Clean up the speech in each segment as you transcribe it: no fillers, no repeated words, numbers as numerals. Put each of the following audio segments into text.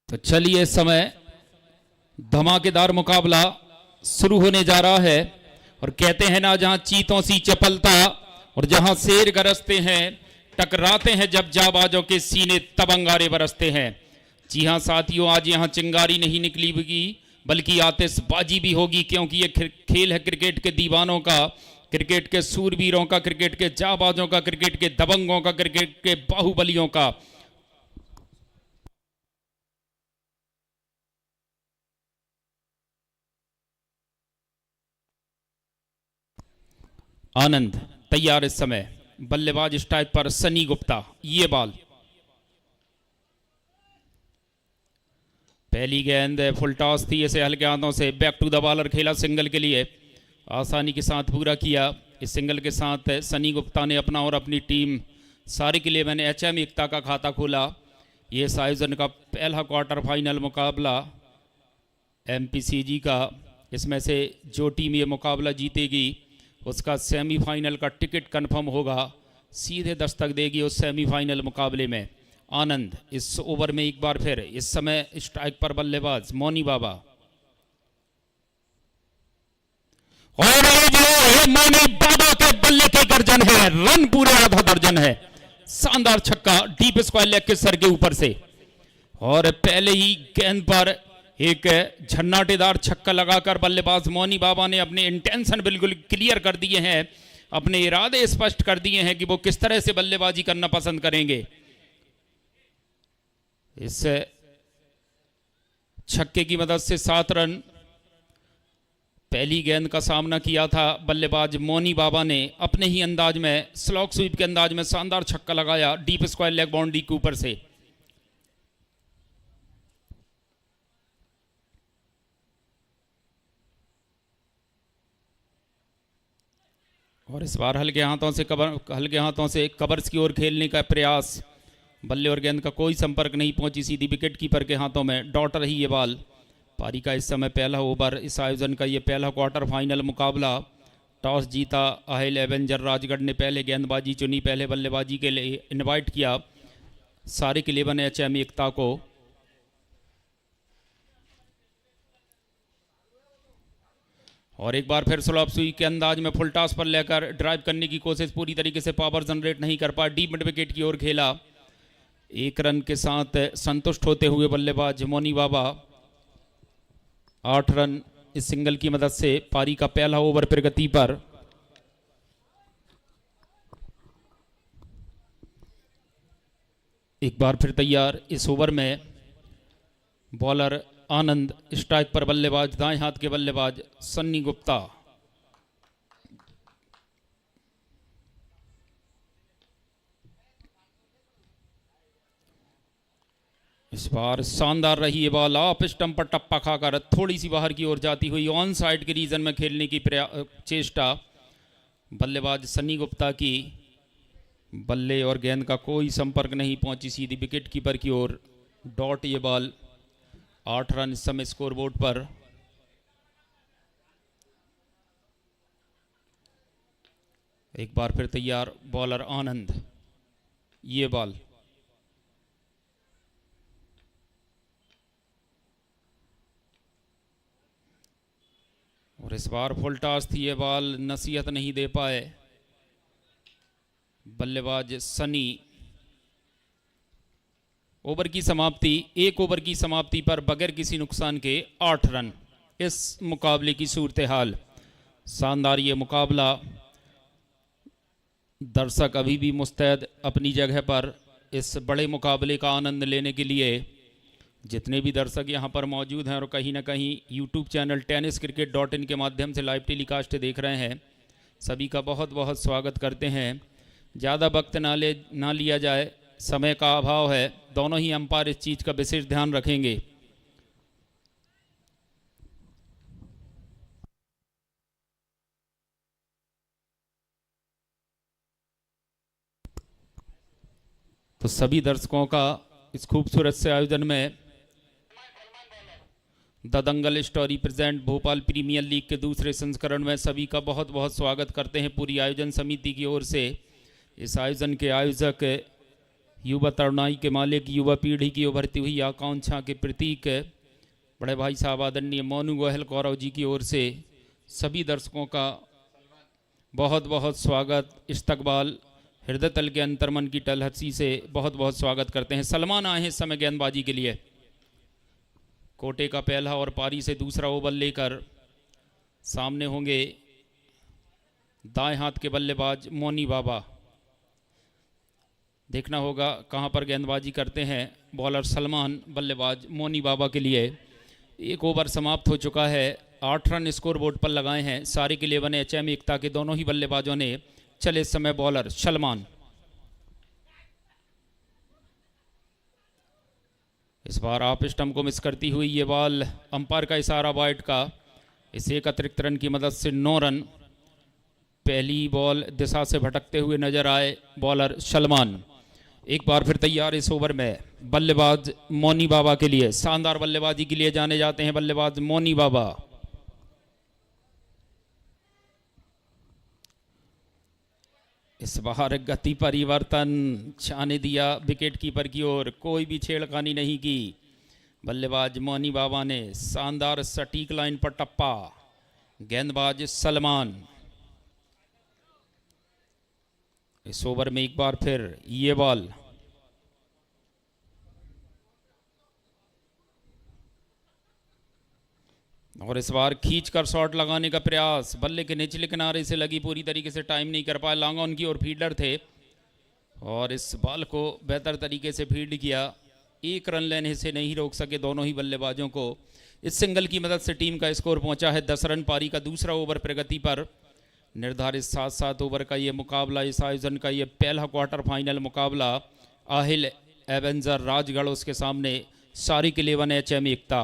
तो चलिए इस समय धमाकेदार मुकाबला शुरू होने जा रहा है। और कहते हैं ना, जहां चीतों सी चपलता और जहां शेर गरजते हैं, टकराते हैं जब जाबाजों के सीने तब अंगारे बरसते हैं। जी हां साथियों, आज यहां चिंगारी नहीं निकली होगी बल्कि आतिशबाजी भी होगी, क्योंकि ये खेल है क्रिकेट के दीवानों का, क्रिकेट के सूरवीरों का, क्रिकेट के जाबाजों का, क्रिकेट के दबंगों का, क्रिकेट के बाहुबलियों का। आनंद तैयार इस समय, बल्लेबाज स्ट्राइक पर सनी गुप्ता। ये बॉल, पहली गेंद फुल टॉस थी, इसे हल्के हाथों से बैक टू द बॉलर खेला, सिंगल के लिए आसानी के साथ पूरा किया। इस सिंगल के साथ सनी गुप्ता ने अपना और अपनी टीम सारे के लिए मैंने HM एकता का खाता खोला। ये इस आयोजन का पहला क्वार्टर फाइनल मुकाबला MPCG का। इसमें से जो टीम ये मुकाबला जीतेगी उसका सेमीफाइनल का टिकट कंफर्म होगा, सीधे दस्तक देगी उस सेमीफाइनल मुकाबले में। आनंद इस ओवर में एक बार फिर इस समय स्ट्राइक पर बल्लेबाज मोनी बाबा। और ये जो मोनी बाबा के बल्ले के गर्जन है, रन पूरे आधा दर्जन है। शानदार छक्का डीप स्क्वायर लेग के सर के ऊपर से, और पहले ही गेंद पर एक झन्नाटेदार छक्का लगाकर बल्लेबाज मोनी बाबा ने अपने इंटेंशन बिल्कुल क्लियर कर दिए हैं, अपने इरादे स्पष्ट कर दिए हैं कि वो किस तरह से बल्लेबाजी करना पसंद करेंगे। इस छक्के की मदद से 7 रन। पहली गेंद का सामना किया था बल्लेबाज मोनी बाबा ने, अपने ही अंदाज में स्लॉग स्वीप के अंदाज में शानदार छक्का लगाया डीप स्क्वायर लेग बाउंड्री के ऊपर से। और इस बार हल्के हाथों से कवर्स की ओर खेलने का प्रयास, बल्ले और गेंद का कोई संपर्क नहीं पहुंची, सीधी विकेट कीपर के हाथों में डॉट रही ये बॉल। पारी का इस समय पहला ओवर, इस आयोजन का ये पहला क्वार्टर फाइनल मुकाबला। टॉस जीता अहिल एवेंजर राजगढ़ ने पहले गेंदबाजी चुनी, पहले बल्लेबाजी के लिए इन्वाइट किया सारे के 11 HM एकता को। और एक बार फिर स्लॉप स्वीप के अंदाज में फुल टॉस पर लेकर ड्राइव करने की कोशिश, पूरी तरीके से पावर जनरेट नहीं कर पाया, डीप मिड विकेट की ओर खेला। 1 रन के साथ संतुष्ट होते हुए बल्लेबाज मोनी बाबा। 8 रन इस सिंगल की मदद से पारी का पहला ओवर प्रगति पर। एक बार फिर तैयार इस ओवर में बॉलर आनंद, स्ट्राइक पर बल्लेबाज दाएं हाथ के बल्लेबाज सन्नी गुप्ता। इस बार शानदार रही ये बॉल, ऑफ स्टंप पर टप्पा खाकर थोड़ी सी बाहर की ओर जाती हुई ऑन साइड के रीजन में खेलने की चेष्टा बल्लेबाज सन्नी गुप्ता की। बल्ले और गेंद का कोई संपर्क नहीं पहुंची, सीधी विकेट कीपर की ओर डॉट ये बॉल। 8 रन इस समय स्कोरबोर्ड पर। एक बार फिर तैयार बॉलर आनंद, ये बॉल। और इस बार फुल टॉस थी ये बॉल, नसीहत नहीं दे पाए बल्लेबाज सनी। ओवर की समाप्ति, 1 ओवर की समाप्ति पर बगैर किसी नुकसान के 8 रन इस मुकाबले की सूरत हाल। शानदार ये मुकाबला। दर्शक अभी भी मुस्तैद अपनी जगह पर इस बड़े मुकाबले का आनंद लेने के लिए। जितने भी दर्शक यहाँ पर मौजूद हैं और कहीं ना कहीं YouTube चैनल tenniscricket.in के माध्यम से लाइव टेलीकास्ट देख रहे हैं, सभी का बहुत बहुत स्वागत करते हैं। ज़्यादा वक्त ना लिया जाए, समय का अभाव है, दोनों ही अंपायर इस चीज़ का विशेष ध्यान रखेंगे। तो सभी दर्शकों का इस खूबसूरत से आयोजन में the Dangal story present Bhopal premier league के दूसरे संस्करण में सभी का बहुत बहुत स्वागत करते हैं पूरी आयोजन समिति की ओर से। इस आयोजन के आयोजक युवा तरुणाई के मालिक, युवा पीढ़ी की उभरती हुई आकांक्षा के प्रतीक बड़े भाई साहब आदरणीय मोनू गोयल गौरव जी की ओर से सभी दर्शकों का बहुत बहुत स्वागत, इस्तकबाल, हृदय तल के अंतर्मन की टलहसी से बहुत बहुत स्वागत करते हैं। सलमान आए हैं इस समय गेंदबाजी के लिए। कोटे का पहला और पारी से दूसरा ओवर लेकर सामने होंगे दाएं हाथ के बल्लेबाज मोनी बाबा। देखना होगा कहां पर गेंदबाजी करते हैं बॉलर सलमान, बल्लेबाज मोनी बाबा के लिए। एक ओवर समाप्त हो चुका है, 8 रन स्कोर बोर्ड पर लगाए हैं। सारे के लिए बने एचएम एकता के दोनों ही बल्लेबाजों ने। चले इस समय बॉलर सलमान। इस बार आप स्टंप को मिस करती हुई ये बॉल, अंपायर का इशारा वाइड का। इस एक अतिरिक्त रन की मदद से 9 रन। पहली बॉल दिशा से भटकते हुए नजर आए बॉलर सलमान। एक बार फिर तैयार इस ओवर में बल्लेबाज मोनी बाबा के लिए। शानदार बल्लेबाजी के लिए जाने जाते हैं बल्लेबाज मोनी बाबा। इस बार गति परिवर्तन जाने दिया विकेट कीपर की ओर, कोई भी छेड़खानी नहीं की। बल्लेबाज मोनी बाबा ने शानदार सटीक लाइन पर टप्पा। गेंदबाज सलमान। इस ओवर में एक बार फिर ये बॉल, और इस बार खींचकर शॉट लगाने का प्रयास। बल्ले के निचले किनारे से लगी, पूरी तरीके से टाइम नहीं कर पाए। लॉन्ग ऑन की और फील्डर थे और इस बॉल को बेहतर तरीके से फील्ड किया। एक रन लेने से नहीं रोक सके दोनों ही बल्लेबाजों को। इस सिंगल की मदद से टीम का स्कोर पहुंचा है 10 रन। पारी का दूसरा ओवर प्रगति पर। निर्धारित 7-7 ओवर का ये मुकाबला, इस आयोजन का ये पहला क्वार्टर फाइनल मुकाबला। आहिल एवेंजर राजगढ़ उसके सामने सारी के लिए बने एचएम एकता।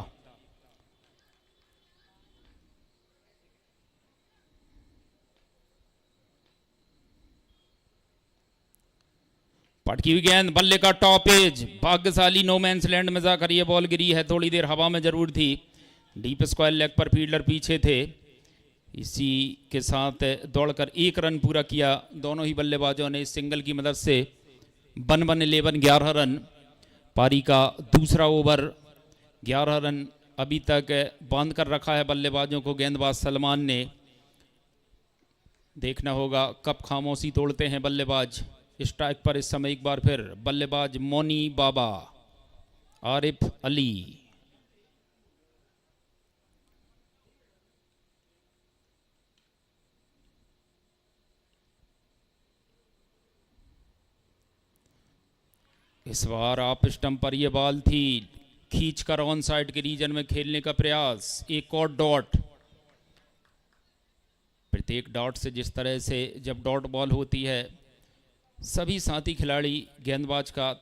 पटकी हुई गेंद, बल्ले का टॉप एज, भाग्यशाली नो मैंस लैंड में जाकर ये बॉल गिरी है। थोड़ी देर हवा में जरूर थी। डीप स्क्वायर लेग पर फील्डर पीछे थे। इसी के साथ दौड़कर 1 रन पूरा किया दोनों ही बल्लेबाजों ने। इस सिंगल की मदद से 1-1-11 11 रन। पारी का दूसरा ओवर, 11 रन अभी तक बांध कर रखा है बल्लेबाजों को गेंदबाज सलमान ने। देखना होगा कब खामोशी तोड़ते हैं बल्लेबाज। स्ट्राइक पर इस समय एक बार फिर बल्लेबाज मोनी बाबा, आरिफ अली। इस बार आप स्टंप पर यह बॉल थी, खींचकर ऑन साइड के रीजन में खेलने का प्रयास। एक और डॉट। प्रत्येक डॉट से, जिस तरह से जब डॉट बॉल होती है, सभी साथी खिलाड़ी गेंदबाज का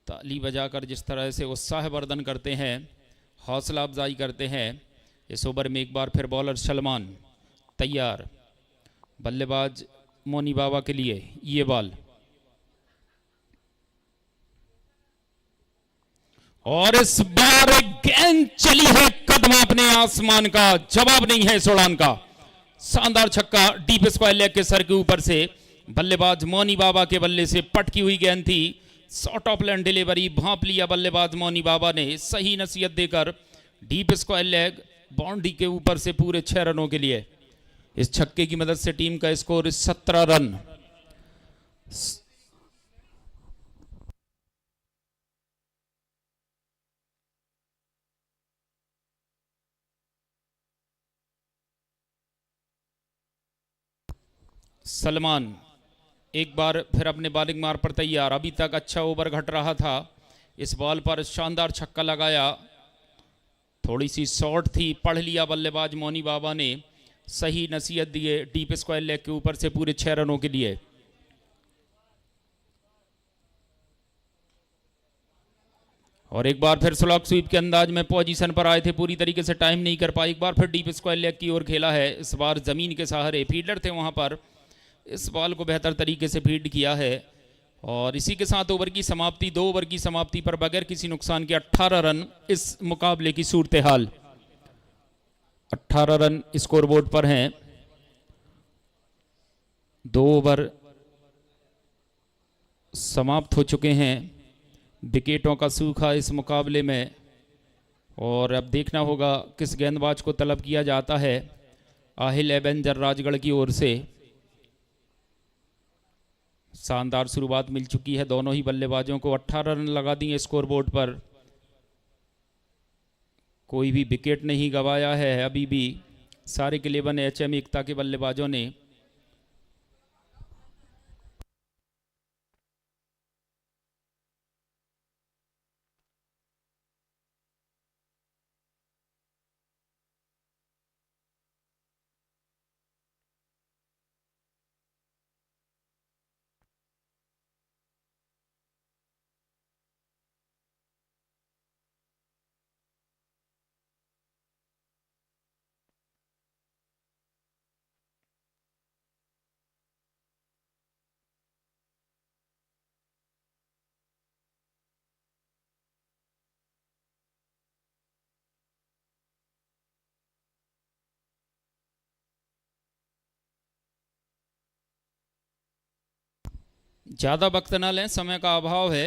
ताली बजाकर जिस तरह से उत्साहवर्धन करते हैं, हौसला अफजाई करते हैं। इस ओवर में एक बार फिर बॉलर सलमान तैयार। बल्लेबाज मोनी बाबा के लिए ये बॉल, और इस बार गेंद चली है कदम अपने आसमान का। जवाब नहीं है इस उड़ान का। शानदार छक्का डीप स्क्वायर लेग के सर के ऊपर से। बल्लेबाज मोनी बाबा के बल्ले से पटकी हुई गेंद थी। शॉर्ट ऑफ लैंड डिलीवरी, भांप लिया बल्लेबाज मोनी बाबा ने। सही नसीहत देकर डीप स्क्वायर लेग बाउंड्री के ऊपर से पूरे 6 रनों के लिए। इस छक्के की मदद से टीम का स्कोर 17 रन। सलमान एक बार फिर अपने बॉलिंग मार पर तैयार। अभी तक अच्छा ओवर घट रहा था। इस बॉल पर शानदार छक्का लगाया। थोड़ी सी शॉर्ट थी, पढ़ लिया बल्लेबाज मोनी बाबा ने। सही नसीहत दिए डीप स्क्वायर लेग के ऊपर से पूरे 6 रनों के लिए। और एक बार फिर स्लॉग स्वीप के अंदाज में पोजीशन पर आए थे, पूरी तरीके से टाइम नहीं कर पाए। एक बार फिर डीप स्क्वायर लेग की ओर खेला है। इस बार जमीन के सहारे फील्डर थे वहां पर। इस बॉल को बेहतर तरीके से फील्ड किया है और इसी के साथ ओवर की समाप्ति, 2 ओवर की समाप्ति पर बगैर किसी नुकसान के 18 रन इस मुकाबले की सूरत हाल। 18 रन स्कोरबोर्ड पर हैं। 2 ओवर समाप्त हो चुके हैं। विकेटों का सूखा इस मुकाबले में, और अब देखना होगा किस गेंदबाज को तलब किया जाता है। आहिल एवेंजर राजगढ़ की ओर से शानदार शुरुआत मिल चुकी है। दोनों ही बल्लेबाजों को 18 रन लगा दिए स्कोरबोर्ड पर। कोई भी विकेट नहीं गंवाया है अभी भी सारे के 11 एचएम एकता के बल्लेबाजों ने। ज़्यादा वक्त ना लें, समय का अभाव है।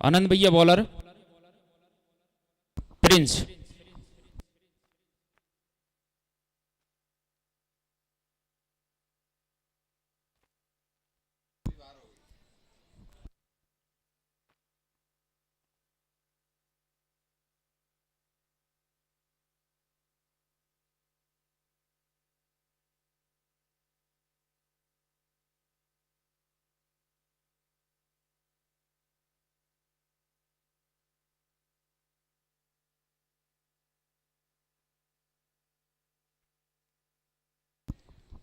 आनंद भैया बॉलर। प्रिंस।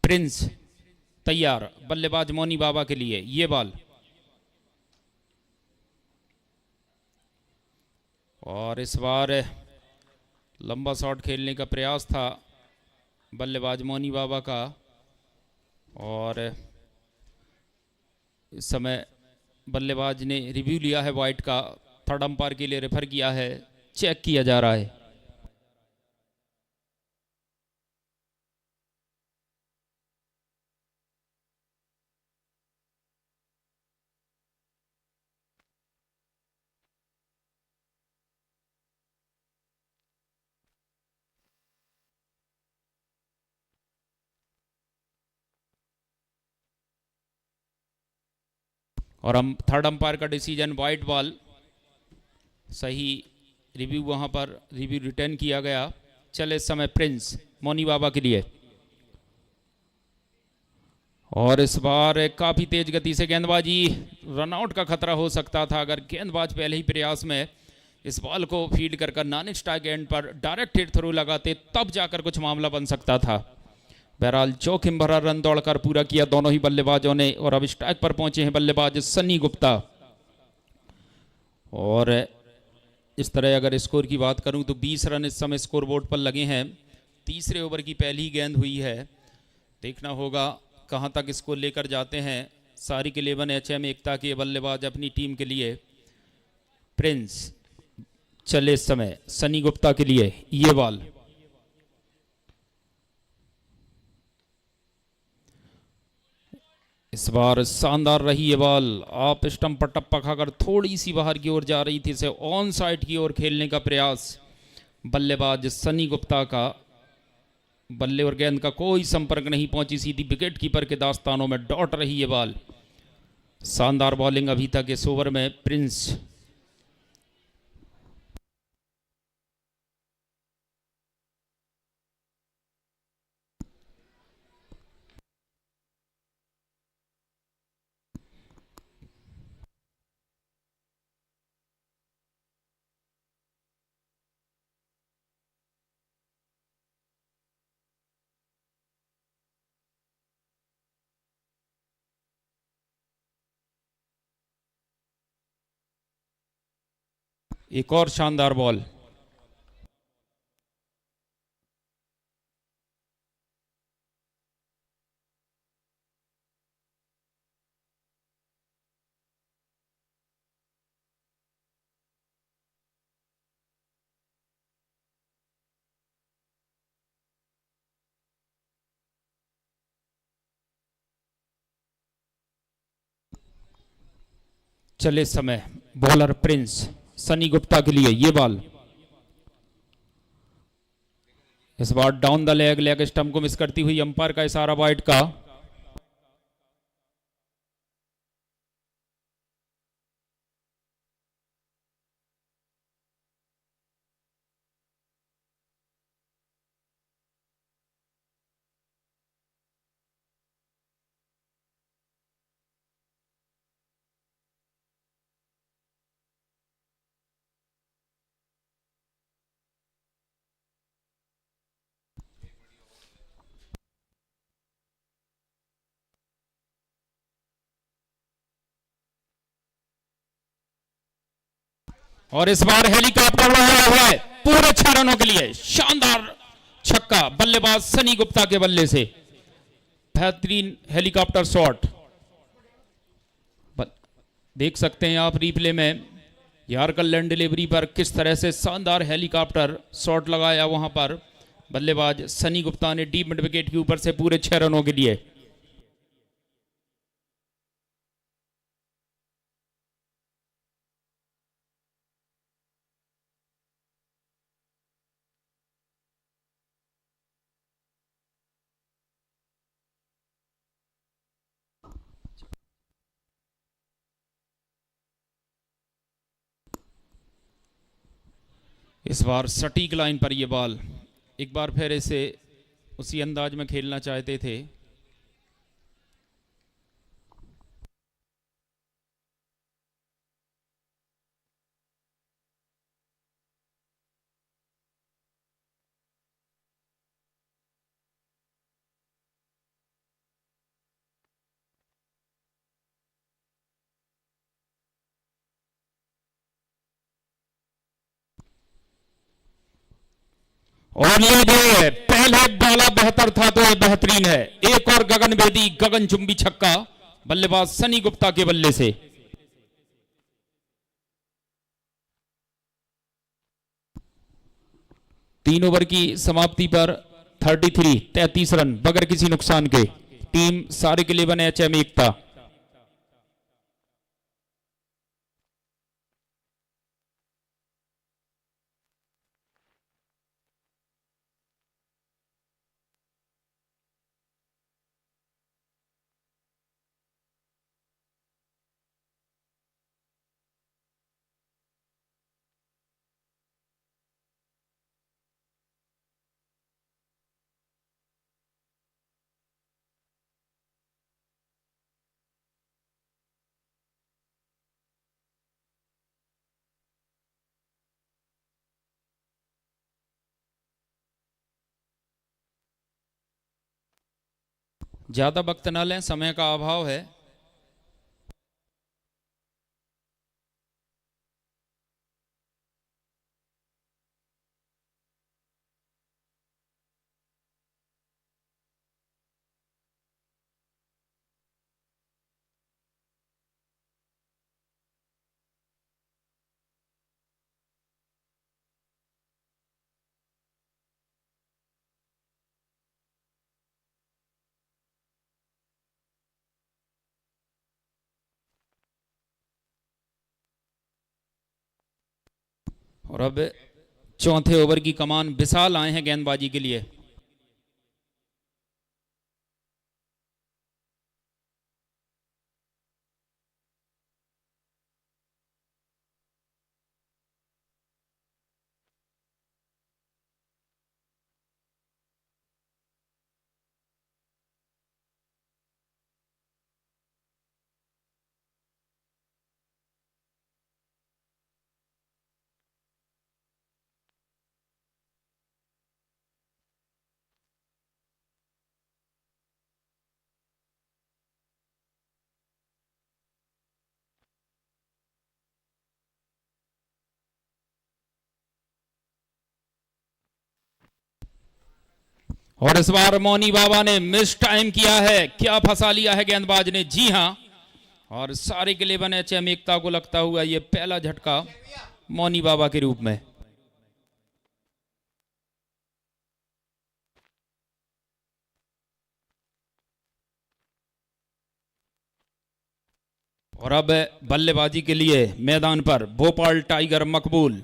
प्रिंस तैयार, बल्लेबाज मोनी बाबा के लिए ये बॉल। और इस बार लंबा शॉट खेलने का प्रयास था बल्लेबाज मोनी बाबा का, और इस समय बल्लेबाज ने रिव्यू लिया है वाइट का, थर्ड अंपायर के लिए रेफर किया है, चेक किया जा रहा है। और हम थर्ड अंपायर का डिसीजन वाइट बॉल, सही रिव्यू वहां पर रिव्यू रिटर्न किया गया। चले इस समय प्रिंस मोनी बाबा के लिए, और इस बार काफी तेज गति से गेंदबाजी, रनआउट का खतरा हो सकता था अगर गेंदबाज पहले ही प्रयास में इस बॉल को फीड कर नॉन स्ट्राइक एंड पर डायरेक्ट हिट थ्रू लगाते, तब जाकर कुछ मामला बन सकता था। बहरहाल जोखिम भरा रन दौड़कर पूरा किया दोनों ही बल्लेबाजों ने, और अब स्ट्राइक पर पहुंचे हैं बल्लेबाज सन्नी गुप्ता। और इस तरह अगर स्कोर की बात करूं तो 20 रन इस समय स्कोरबोर्ड पर लगे हैं। तीसरे ओवर की पहली गेंद हुई है, देखना होगा कहां तक इसको लेकर जाते हैं सारी के 11 एचएम एकता के बल्लेबाज अपनी टीम के लिए। प्रिंस चले इस समय सनी गुप्ता के लिए ये बॉल। इस बार शानदार रही ये बॉल, आप स्टंप पर टप्पा खाकर थोड़ी सी बाहर की ओर जा रही थी, इसे ऑन साइड की ओर खेलने का प्रयास बल्लेबाज सनी गुप्ता का। बल्ले और गेंद का कोई संपर्क नहीं पहुंची, सीधी विकेट कीपर के दास्तानों में डॉट रही ये बॉल। शानदार बॉलिंग अभी तक इस ओवर में प्रिंस। एक और शानदार बॉल। चले समय बॉलर प्रिंस सनी गुप्ता के लिए ये बॉल, इस बार डाउन द लेग स्टंप को मिस करती हुई अंपायर का इशारा वाइड का। और इस बार हेलीकॉप्टर उड़ाया हुआ है पूरे 6 रनों के लिए। शानदार छक्का बल्लेबाज सनी गुप्ता के बल्ले से, बेहतरीन हेलीकॉप्टर शॉट। देख सकते हैं आप रिप्ले में यार्कर लैंड डिलीवरी पर किस तरह से शानदार हेलीकॉप्टर शॉट लगाया वहां पर बल्लेबाज सनी गुप्ता ने डीप मिड विकेट के ऊपर से पूरे 6 रनों के लिए। इस बार सटीक लाइन पर यह बॉल, एक बार फिर इसे उसी अंदाज में खेलना चाहते थे। और ये पहले डाला बेहतर था तो ये बेहतरीन है। एक और गगन भेदी गगन चुंबी छक्का बल्लेबाज सनी गुप्ता के बल्ले से। तीन ओवर की समाप्ति पर 33 रन बगैर किसी नुकसान के। टीम सारे के लिए बने एचएम एकता। ज्यादा वक्त न लें, समय का अभाव है। और अब चौथे ओवर की कमान विशाल आए हैं गेंदबाजी के लिए। और इस बार मोनी बाबा ने मिस टाइम किया है, क्या फंसा लिया है गेंदबाज ने, जी हां। और सारे के लिए बने एचएम एकता को लगता हुआ ये पहला झटका मोनी बाबा के रूप में। और अब बल्लेबाजी के लिए मैदान पर भोपाल टाइगर मकबूल।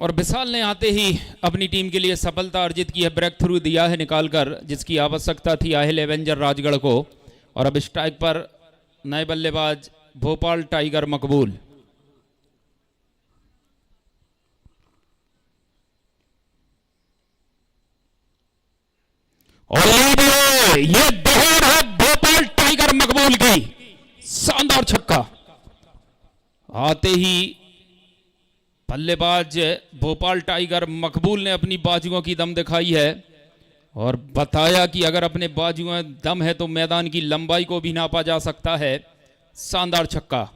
और विशाल ने आते ही अपनी टीम के लिए सफलता अर्जित की है, ब्रेक थ्रू दिया है निकालकर, जिसकी आवश्यकता थी आहिल एवेंजर राजगढ़ को। और अब स्ट्राइक पर नए बल्लेबाज भोपाल टाइगर मकबूल। और ये दौड़ है भोपाल टाइगर मकबूल की, शानदार छक्का। आते ही बल्लेबाज भोपाल टाइगर मकबूल ने अपनी बाजुओं की दम दिखाई है और बताया कि अगर अपने बाजुओं में दम है तो मैदान की लंबाई को भी नापा जा सकता है। शानदार छक्का।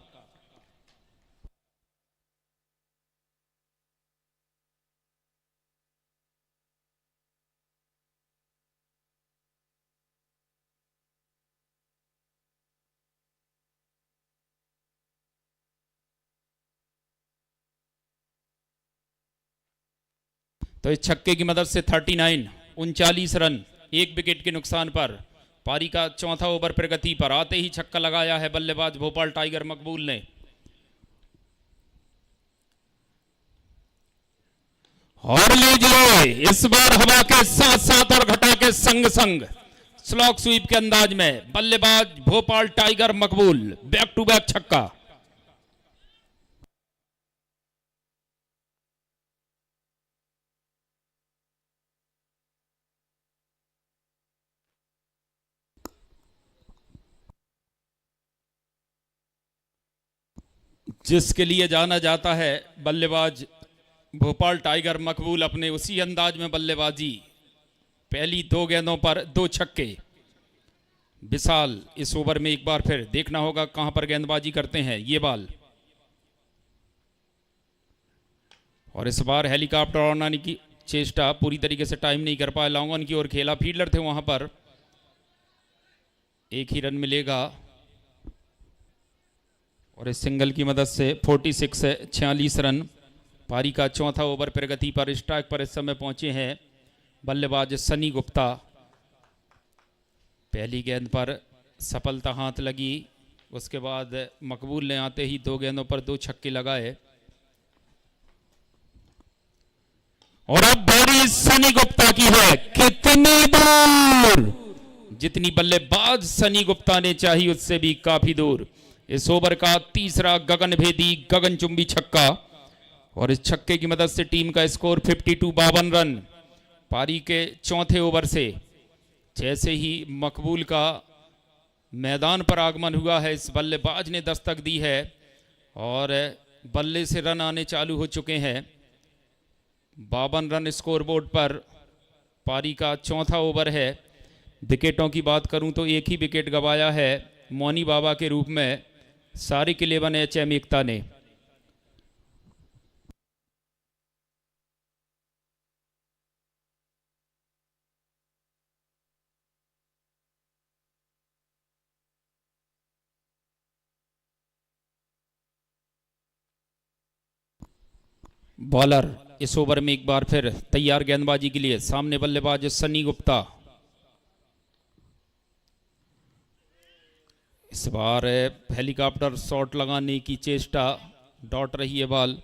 तो इस छक्के की मदद से 39 रन, एक विकेट के नुकसान पर पारी का चौथा ओवर प्रगति पर। आते ही छक्का लगाया है बल्लेबाज भोपाल टाइगर मकबूल ने। और लीजिए इस बार हवा के साथ साथ और घटा के संग संग स्लॉक स्वीप के अंदाज में बल्लेबाज Bhopal tiger Maqbool, back to back छक्का। जिसके लिए जाना जाता है बल्लेबाज भोपाल टाइगर मकबूल, अपने उसी अंदाज में बल्लेबाजी, पहली 2 गेंदों पर 2 छक्के। विशाल इस ओवर में एक बार फिर देखना होगा कहां पर गेंदबाजी करते हैं ये बाल। और इस बार हेलीकॉप्टर उड़ाने की चेष्टा पूरी तरीके से टाइम नहीं कर पाए, लॉन्ग ऑन की ओर खेला, फील्डर थे वहां पर, एक ही रन मिलेगा। और इस सिंगल की मदद से 46 रन, पारी का चौथा ओवर प्रगति पर। स्ट्राइक पर इस समय पहुंचे हैं बल्लेबाज सनी गुप्ता। पहली गेंद पर सफलता हाथ लगी, उसके बाद मकबूल ने आते ही 2 गेंदों पर 2 छक्के लगाए। और अब बारी सनी गुप्ता की है, कितनी दूर, जितनी बल्लेबाज सनी गुप्ता ने चाहिए उससे भी काफी दूर। इस ओवर का तीसरा गगनभेदी गगनचुंबी छक्का। और इस छक्के की मदद से टीम का स्कोर 52 रन। पारी के चौथे ओवर से जैसे ही मकबूल का मैदान पर आगमन हुआ है, इस बल्लेबाज ने दस्तक दी है और बल्ले से रन आने चालू हो चुके हैं। 52 रन स्कोरबोर्ड पर। पारी का चौथा ओवर है। विकेटों की बात करूं तो एक ही विकेट गंवाया है मोनी बाबा के रूप में सारे के 11 एचएम एकता ने। बॉलर इस ओवर में एक बार फिर तैयार गेंदबाजी के लिए, सामने बल्लेबाज सनी गुप्ता। इस बार हेलीकॉप्टर शॉट लगाने की चेष्टा, डॉट रही है बॉल।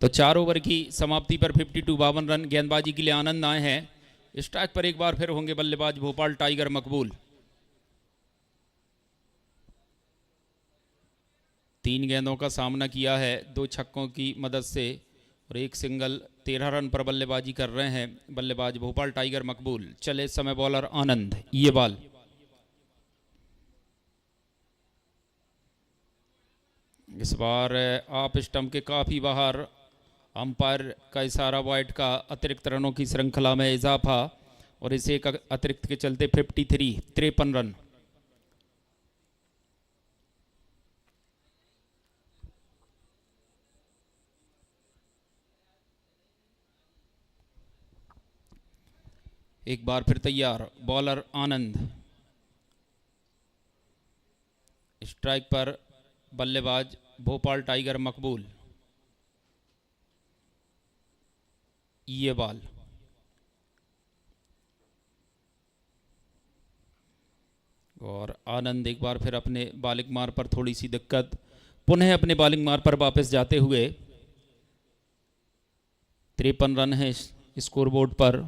तो 4 ओवर की समाप्ति पर 52 रन गेंदबाजी के लिए आनंद आए हैं। स्ट्राइक पर एक बार फिर होंगे बल्लेबाज भोपाल टाइगर मकबूल। 3 गेंदों का सामना किया है 2 छक्कों की मदद से और 1 सिंगल। 13 रन पर बल्लेबाजी कर रहे हैं बल्लेबाज भोपाल टाइगर मकबूल। चले इस समय बॉलर आनंद, ये बॉल इस बार आप स्टंप के काफ़ी बाहर। अंपायर का इशारा वाइड का अतिरिक्त रनों की श्रृंखला में इजाफा और इसे एक अतिरिक्त के चलते 53 रन। एक बार फिर तैयार बॉलर आनंद। स्ट्राइक पर बल्लेबाज भोपाल टाइगर मकबूल। ये बॉल और आनंद एक बार फिर अपने बॉलिंग मार पर थोड़ी सी दिक्कत, पुनः अपने बॉलिंग मार पर वापस जाते हुए। 53 रन है स्कोरबोर्ड पर।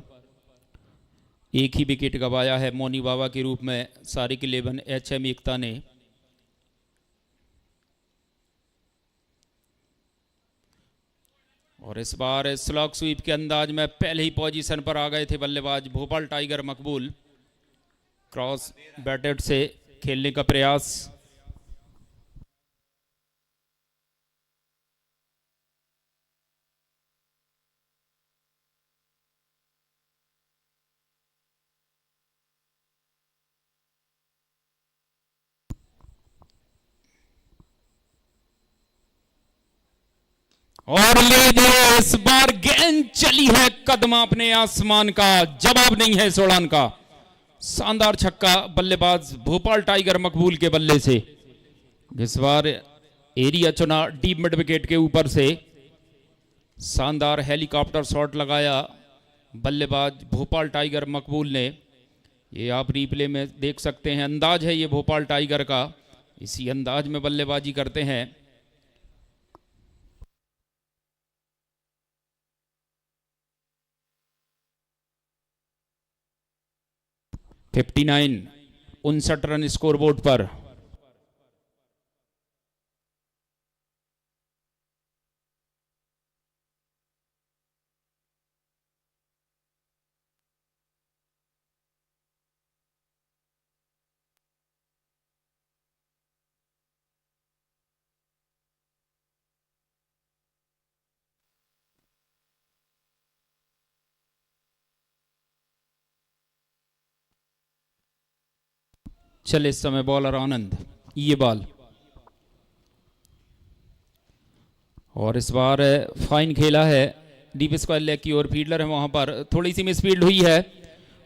एक ही विकेट गंवाया है मोनी बाबा के रूप में सारिक 11 HM एकता ने। और इस बार स्लॉग स्वीप के अंदाज में पहले ही पोजीशन पर आ गए थे बल्लेबाज भोपाल टाइगर मकबूल। क्रॉस बैटेड से खेलने का प्रयास। और ले दिए इस बार गेंद चली है कदम अपने आसमान का, जवाब नहीं है इस उड़ान का। शानदार छक्का बल्लेबाज भोपाल टाइगर मकबूल के बल्ले से। इस बार एरिया चुना डीप मिड विकेट के ऊपर से। शानदार हेलीकॉप्टर शॉट लगाया बल्लेबाज भोपाल टाइगर मकबूल ने। ये आप रिप्ले में देख सकते हैं, अंदाज है ये भोपाल टाइगर का, इसी अंदाज में बल्लेबाजी करते हैं। फिफ्टी 59 रन स्कोरबोर्ड पर। चले इस समय बॉलर आनंद, ये बॉल और इस बार फाइन खेला है डीप स्क्वायर लेग की ओर। फील्डर है वहां पर, थोड़ी सी मिसफील्ड हुई है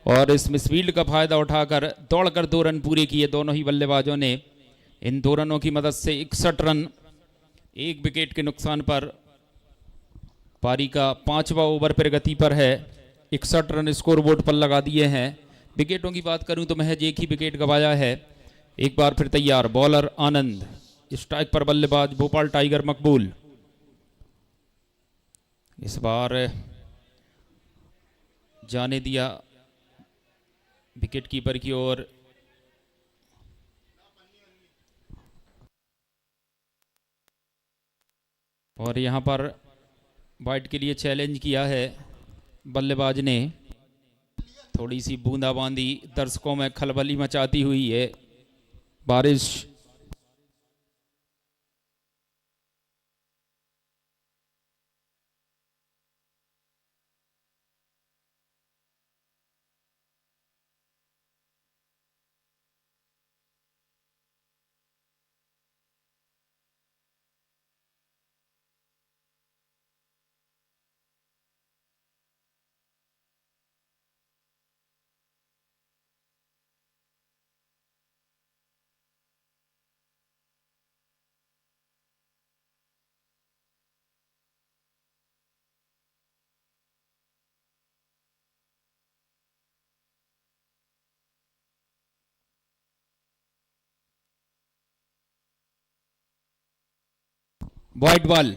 और इस मिसफील्ड का फायदा उठाकर दौड़कर 2 रन पूरे किए दोनों ही बल्लेबाजों ने। इन 2 रनों की मदद से 61 रन 1 विकेट के नुकसान पर। पारी का 5वां ओवर प्रगति पर है। 61 रन स्कोरबोर्ड पर लगा दिए हैं। विकेटों की बात करूं तो महज 1 ही विकेट गंवाया है। एक बार फिर तैयार बॉलर आनंद। स्ट्राइक पर बल्लेबाज भोपाल टाइगर मकबूल। इस बार जाने दिया विकेट कीपर की ओर। और यहां पर वाइड के लिए चैलेंज किया है बल्लेबाज ने। थोड़ी सी बूंदाबांदी दर्शकों में खलबली मचाती हुई है बारिश। वाइड बॉल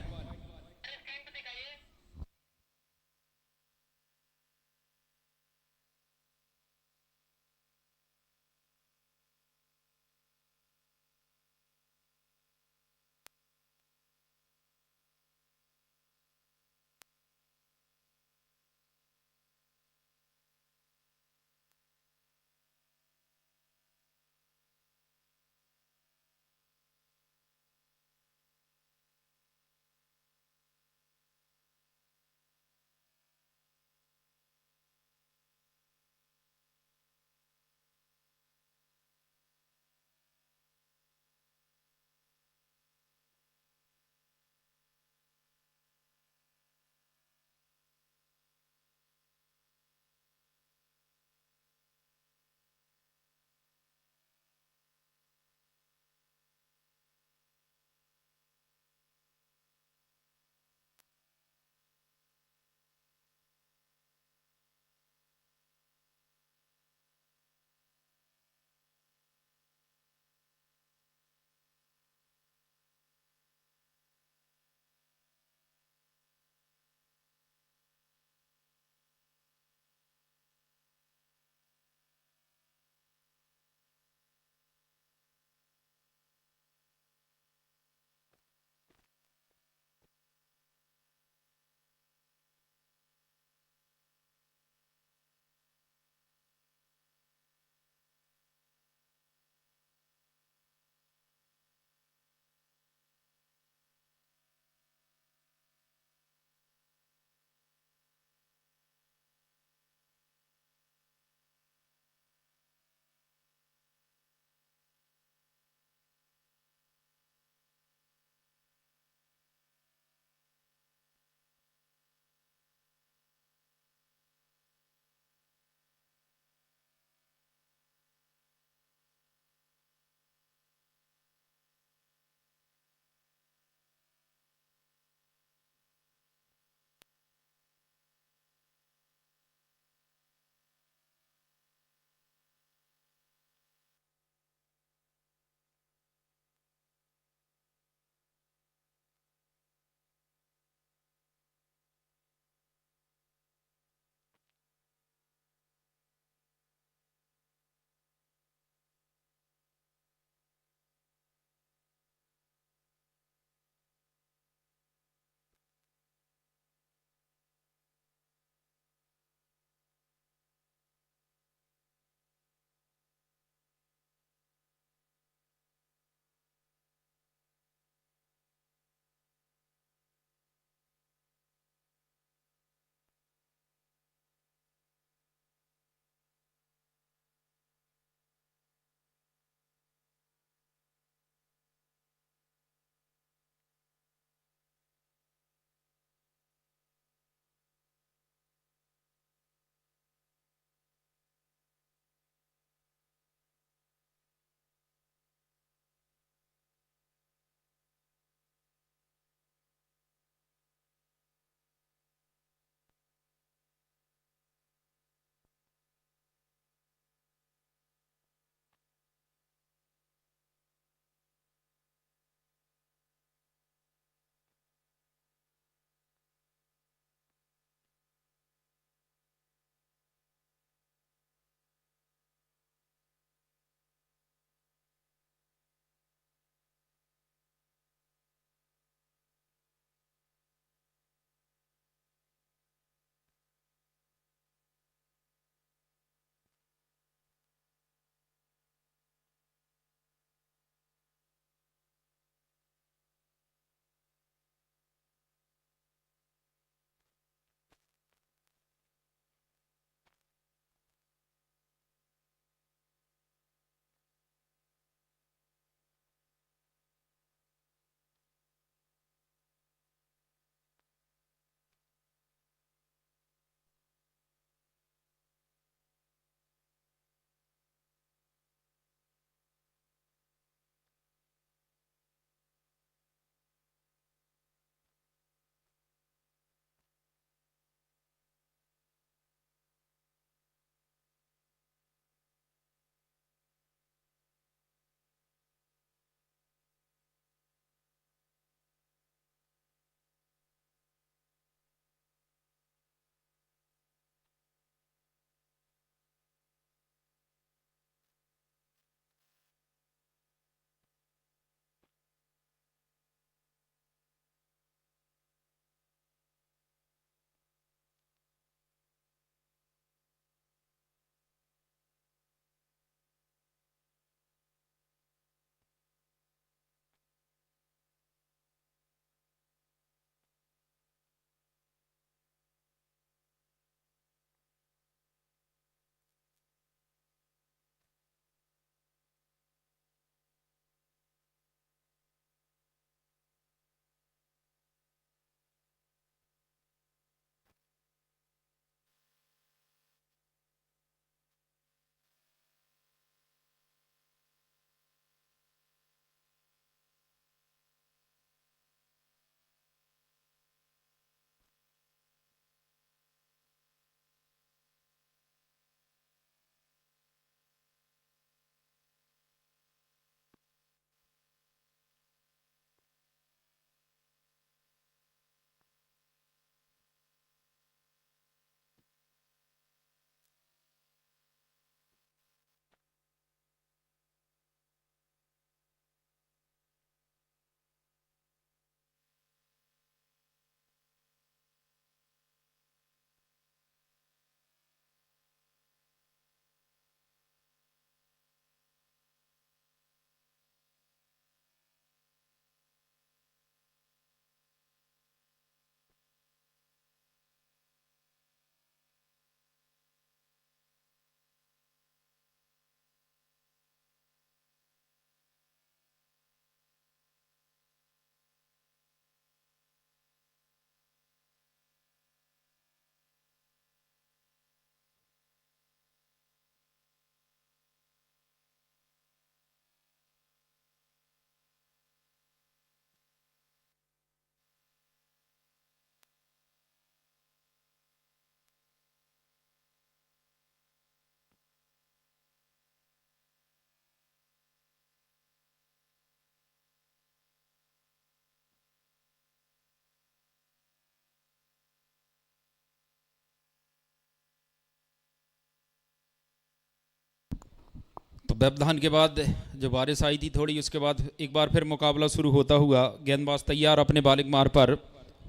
व्यवधान के बाद जो बारिश आई थी थोड़ी, उसके बाद एक बार फिर मुकाबला शुरू होता हुआ। गेंदबाज तैयार अपने बालिक मार पर।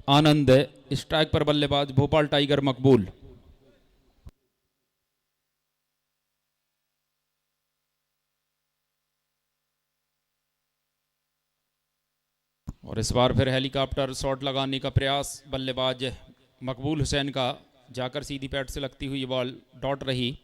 आनंद स्ट्राइक पर बल्लेबाज भोपाल टाइगर मकबूल। और इस बार फिर हेलीकॉप्टर शॉट लगाने का प्रयास बल्लेबाज मकबूल हुसैन का, जाकर सीधी पैड से लगती हुई बॉल डॉट रही।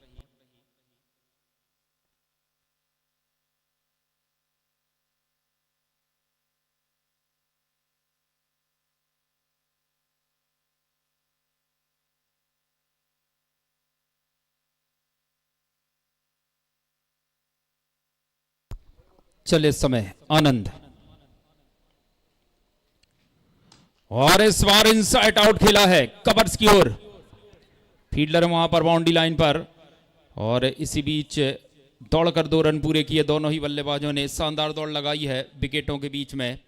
चले इस समय आनंद, और इस बार इनसाइड आउट खेला है कवर्स की ओर। फील्डर वहां पर बाउंड्री लाइन पर, और इसी बीच दौड़कर 2 रन पूरे किए। दोनों ही बल्लेबाजों ने शानदार दौड़ लगाई है विकेटों के बीच में।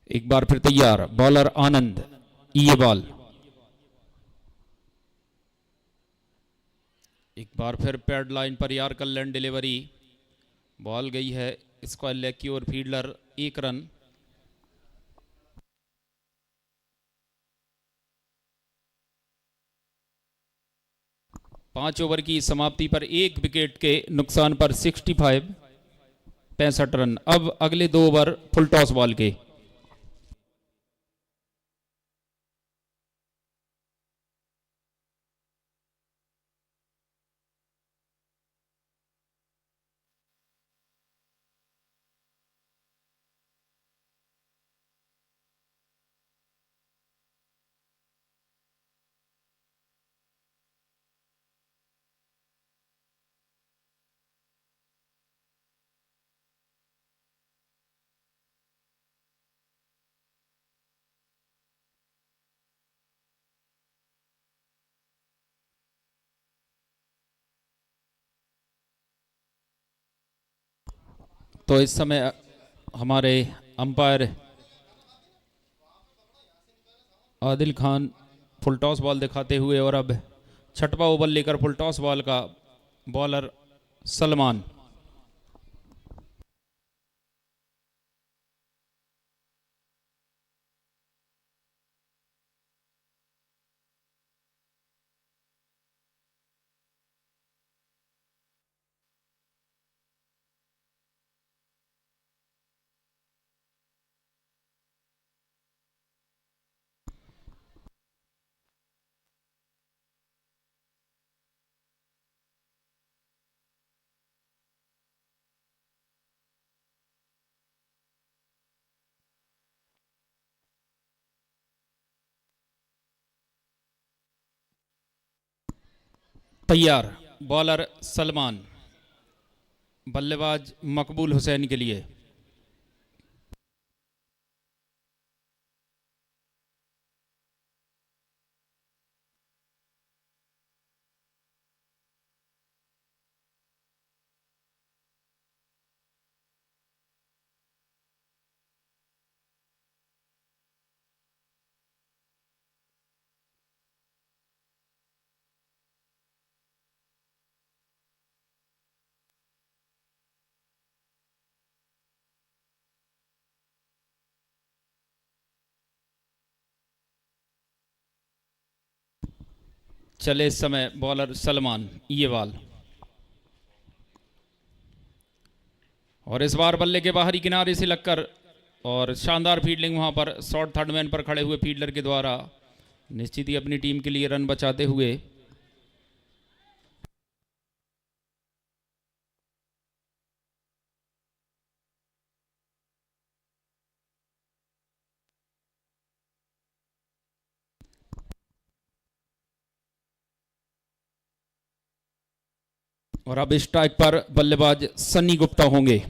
एक बार फिर तैयार बॉलर आनंद, ये बॉल एक बार फिर पैड लाइन पर यार कल्याण डिलीवरी। बॉल गई है स्क्वायर लेग की ओर। Fielder 1 run. पांच ओवर की समाप्ति पर 1 विकेट के नुकसान पर 65 रन। अब अगले 2 ओवर फुल टॉस बॉल के। तो इस समय हमारे umpire Adil Khan full toss ball दिखाते हुए, और अब 6वां ओवर लेकर फुल टॉस बॉल का बॉलर सलमान। तैयार बॉलर सलमान, बल्लेबाज मकबूल हुसैन के लिए। चले इस समय बॉलर सलमान, ये बॉल, और इस बार बल्ले के बाहरी किनारे से लगकर, और शानदार फील्डिंग वहां पर शॉर्ट थर्ड मैन पर खड़े हुए फील्डर के द्वारा, निश्चित ही अपनी टीम के लिए रन बचाते हुए। और अब स्ट्राइक पर बल्लेबाज सन्नी गुप्ता होंगे।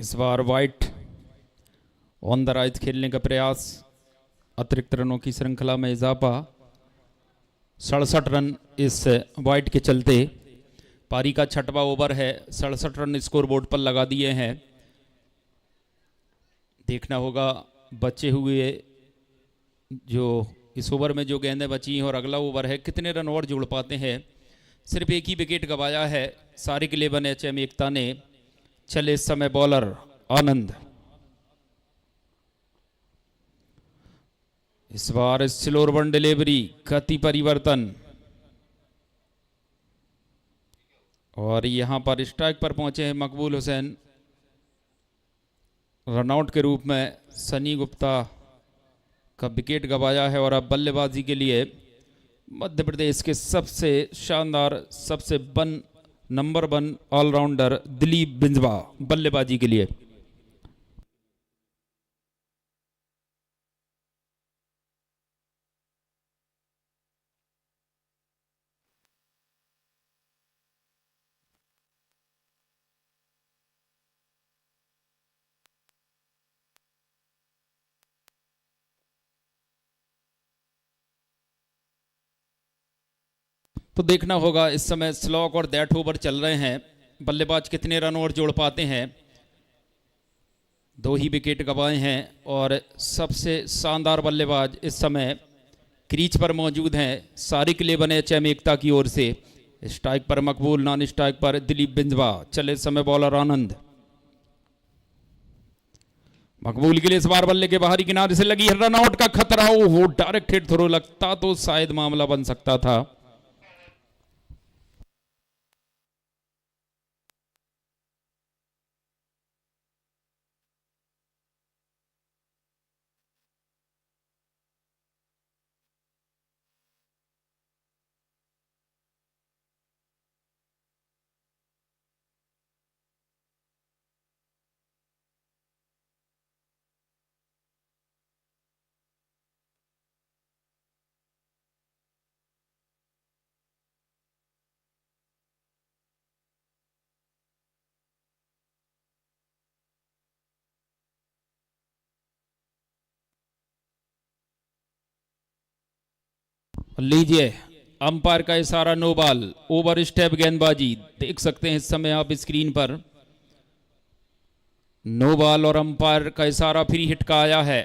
इस बार वाइट ऑन द राइज खेलने का प्रयास, अतिरिक्त रनों की श्रृंखला में इजाफा। 67 रन इस वाइट के चलते। पारी का 6वां ओवर है, 67 रन स्कोरबोर्ड पर लगा दिए हैं। देखना होगा बचे हुए जो इस ओवर में जो गेंदें बची हैं और अगला ओवर है कितने रन और जोड़ पाते हैं। सिर्फ एक ही विकेट गंवाया है सारिक 11 HM एकता ने। चले इस समय बॉलर आनंद। इस बार स्लोअर वन डिलीवरी, गति परिवर्तन, और यहां पर स्ट्राइक पर पहुंचे हैं मकबूल हुसैन। रनआउट के रूप में सनी गुप्ता का विकेट गंवाया है और अब बल्लेबाजी के लिए मध्य प्रदेश के सबसे शानदार, सबसे नंबर 1 ऑलराउंडर दिलीप बिंजवा बल्लेबाजी के लिए। तो देखना होगा इस समय स्लॉक और दैट ओवर चल रहे हैं, बल्लेबाज कितने रन और जोड़ पाते हैं। 2 ही विकेट गंवाए हैं और सबसे शानदार बल्लेबाज इस समय क्रीज पर मौजूद हैं सारिक 11 HM एकता की ओर से। स्ट्राइक पर मकबूल, नॉन स्ट्राइक पर दिलीप बिंजवा। चले इस समय बॉलर आनंद। मकबूल के लिए इस बार बल्ले के बाहरी किनारे से लगी है, रनआउट का खतरा। वो डायरेक्ट हिट थ्रो लगता तो शायद मामला बन सकता था। लीजिए अंपायर का इशारा, नो बॉल, ओवर स्टेप गेंदबाजी। देख सकते हैं इस समय आप स्क्रीन पर नो बॉल और अंपायर का इशारा फ्री हिट का आया है।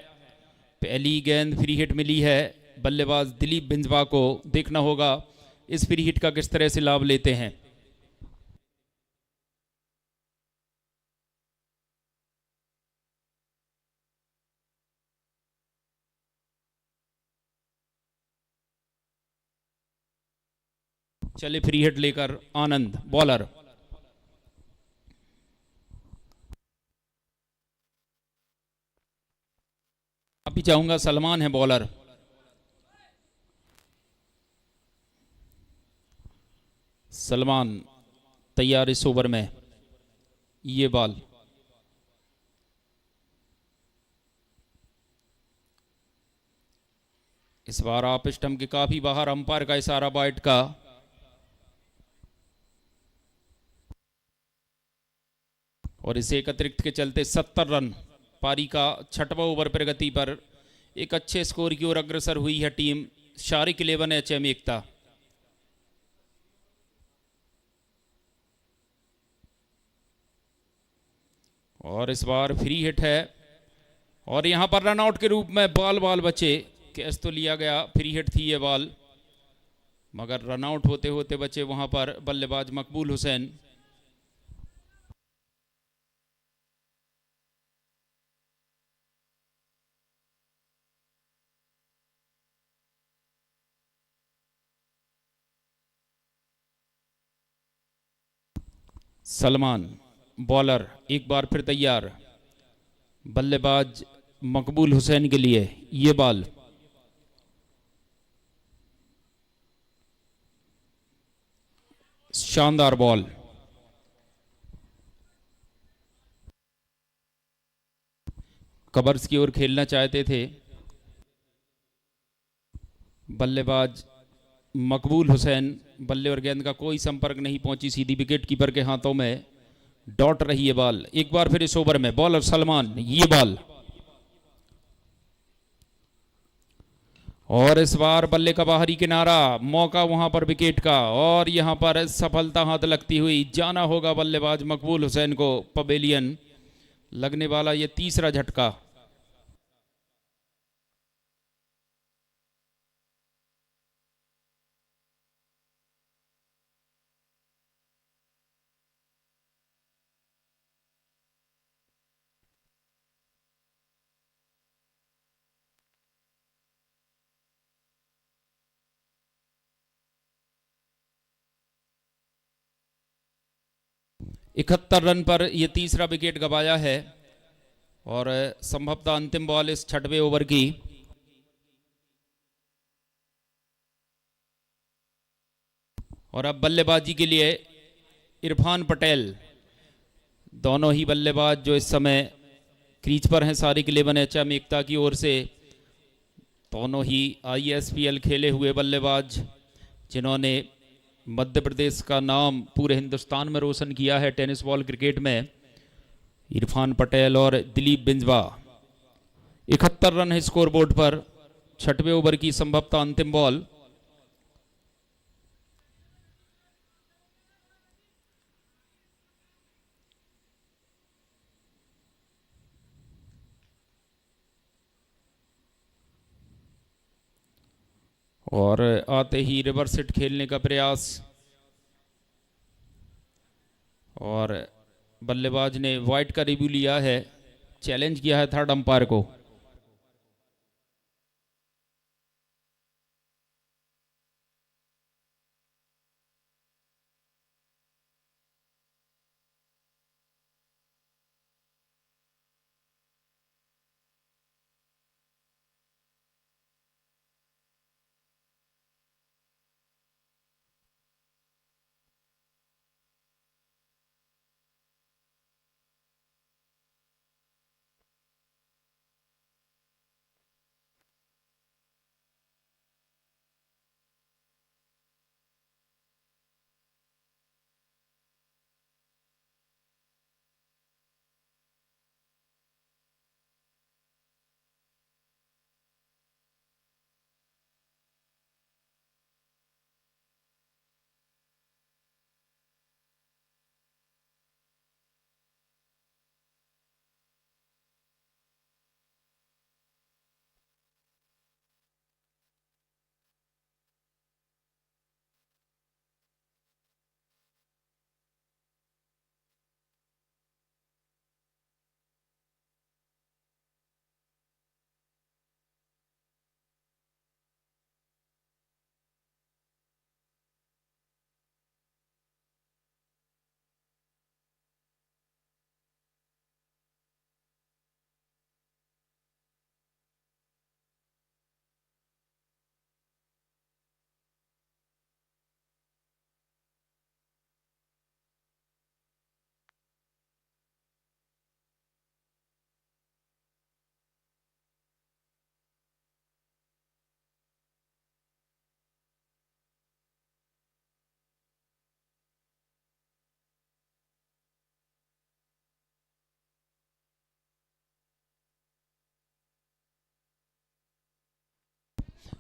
पहली गेंद फ्री हिट मिली है बल्लेबाज दिलीप बिंजवा को। देखना होगा इस फ्री हिट का किस तरह से लाभ लेते हैं। चले फ्री हिट लेकर आनंद बॉलर। अभी चाहूंगा सलमान है बॉलर। सलमान तैयार इस ओवर में। ये बॉल इस बार आप स्टंप के काफी बाहर, अंपायर का इशारा वाइट का। और इसे एक अतिरिक्त के चलते 70 रन। पारी का 6वां ओवर प्रगति पर एक अच्छे स्कोर की ओर अग्रसर हुई है टीम सारिक 11 HM एकता। और इस बार फ्री हिट है और यहां पर रनआउट के रूप में बॉल बचे। कैच तो लिया गया, फ्री हिट थी ये बॉल, मगर रनआउट होते होते बचे वहां पर बल्लेबाज मकबूल हुसैन। सलमान बॉलर एक बार फिर तैयार, बल्लेबाज मकबूल हुसैन के लिए ये बॉल। शानदार बॉल। कवर्स की ओर खेलना चाहते थे बल्लेबाज मकबूल हुसैन। बल्ले और गेंद का कोई संपर्क नहीं पहुंची, सीधी विकेट कीपर के हाथों में। डॉट रही है बॉल। एक बार फिर इस ओवर में बॉलर सलमान, ये बॉल और इस बार बल्ले का बाहरी किनारा, मौका वहां पर विकेट का और यहां पर सफलता हाथ लगती हुई जाना होगा बल्लेबाज मकबूल हुसैन को पवेलियन। लगने वाला ये तीसरा झटका। इकहत्तर रन पर यह तीसरा विकेट गंवाया है और संभवतः अंतिम बॉल इस छठवें ओवर की। और अब बल्लेबाजी के लिए इरफान पटेल। दोनों ही बल्लेबाज जो इस समय क्रीज पर हैं सारिक 11 एचएम एकता की ओर से, दोनों ही आईएसपीएल खेले हुए बल्लेबाज जिन्होंने मध्य प्रदेश का नाम पूरे हिंदुस्तान में रोशन किया है टेनिस बॉल क्रिकेट में। इरफान पटेल और दिलीप बिंजवा। 71 रन है स्कोर बोर्ड पर। छठवें ओवर की संभवतः अंतिम बॉल। और आते ही रिवर्स हिट खेलने का प्रयास और बल्लेबाज ने वाइड का रिव्यू लिया है, चैलेंज किया है थर्ड अंपायर को।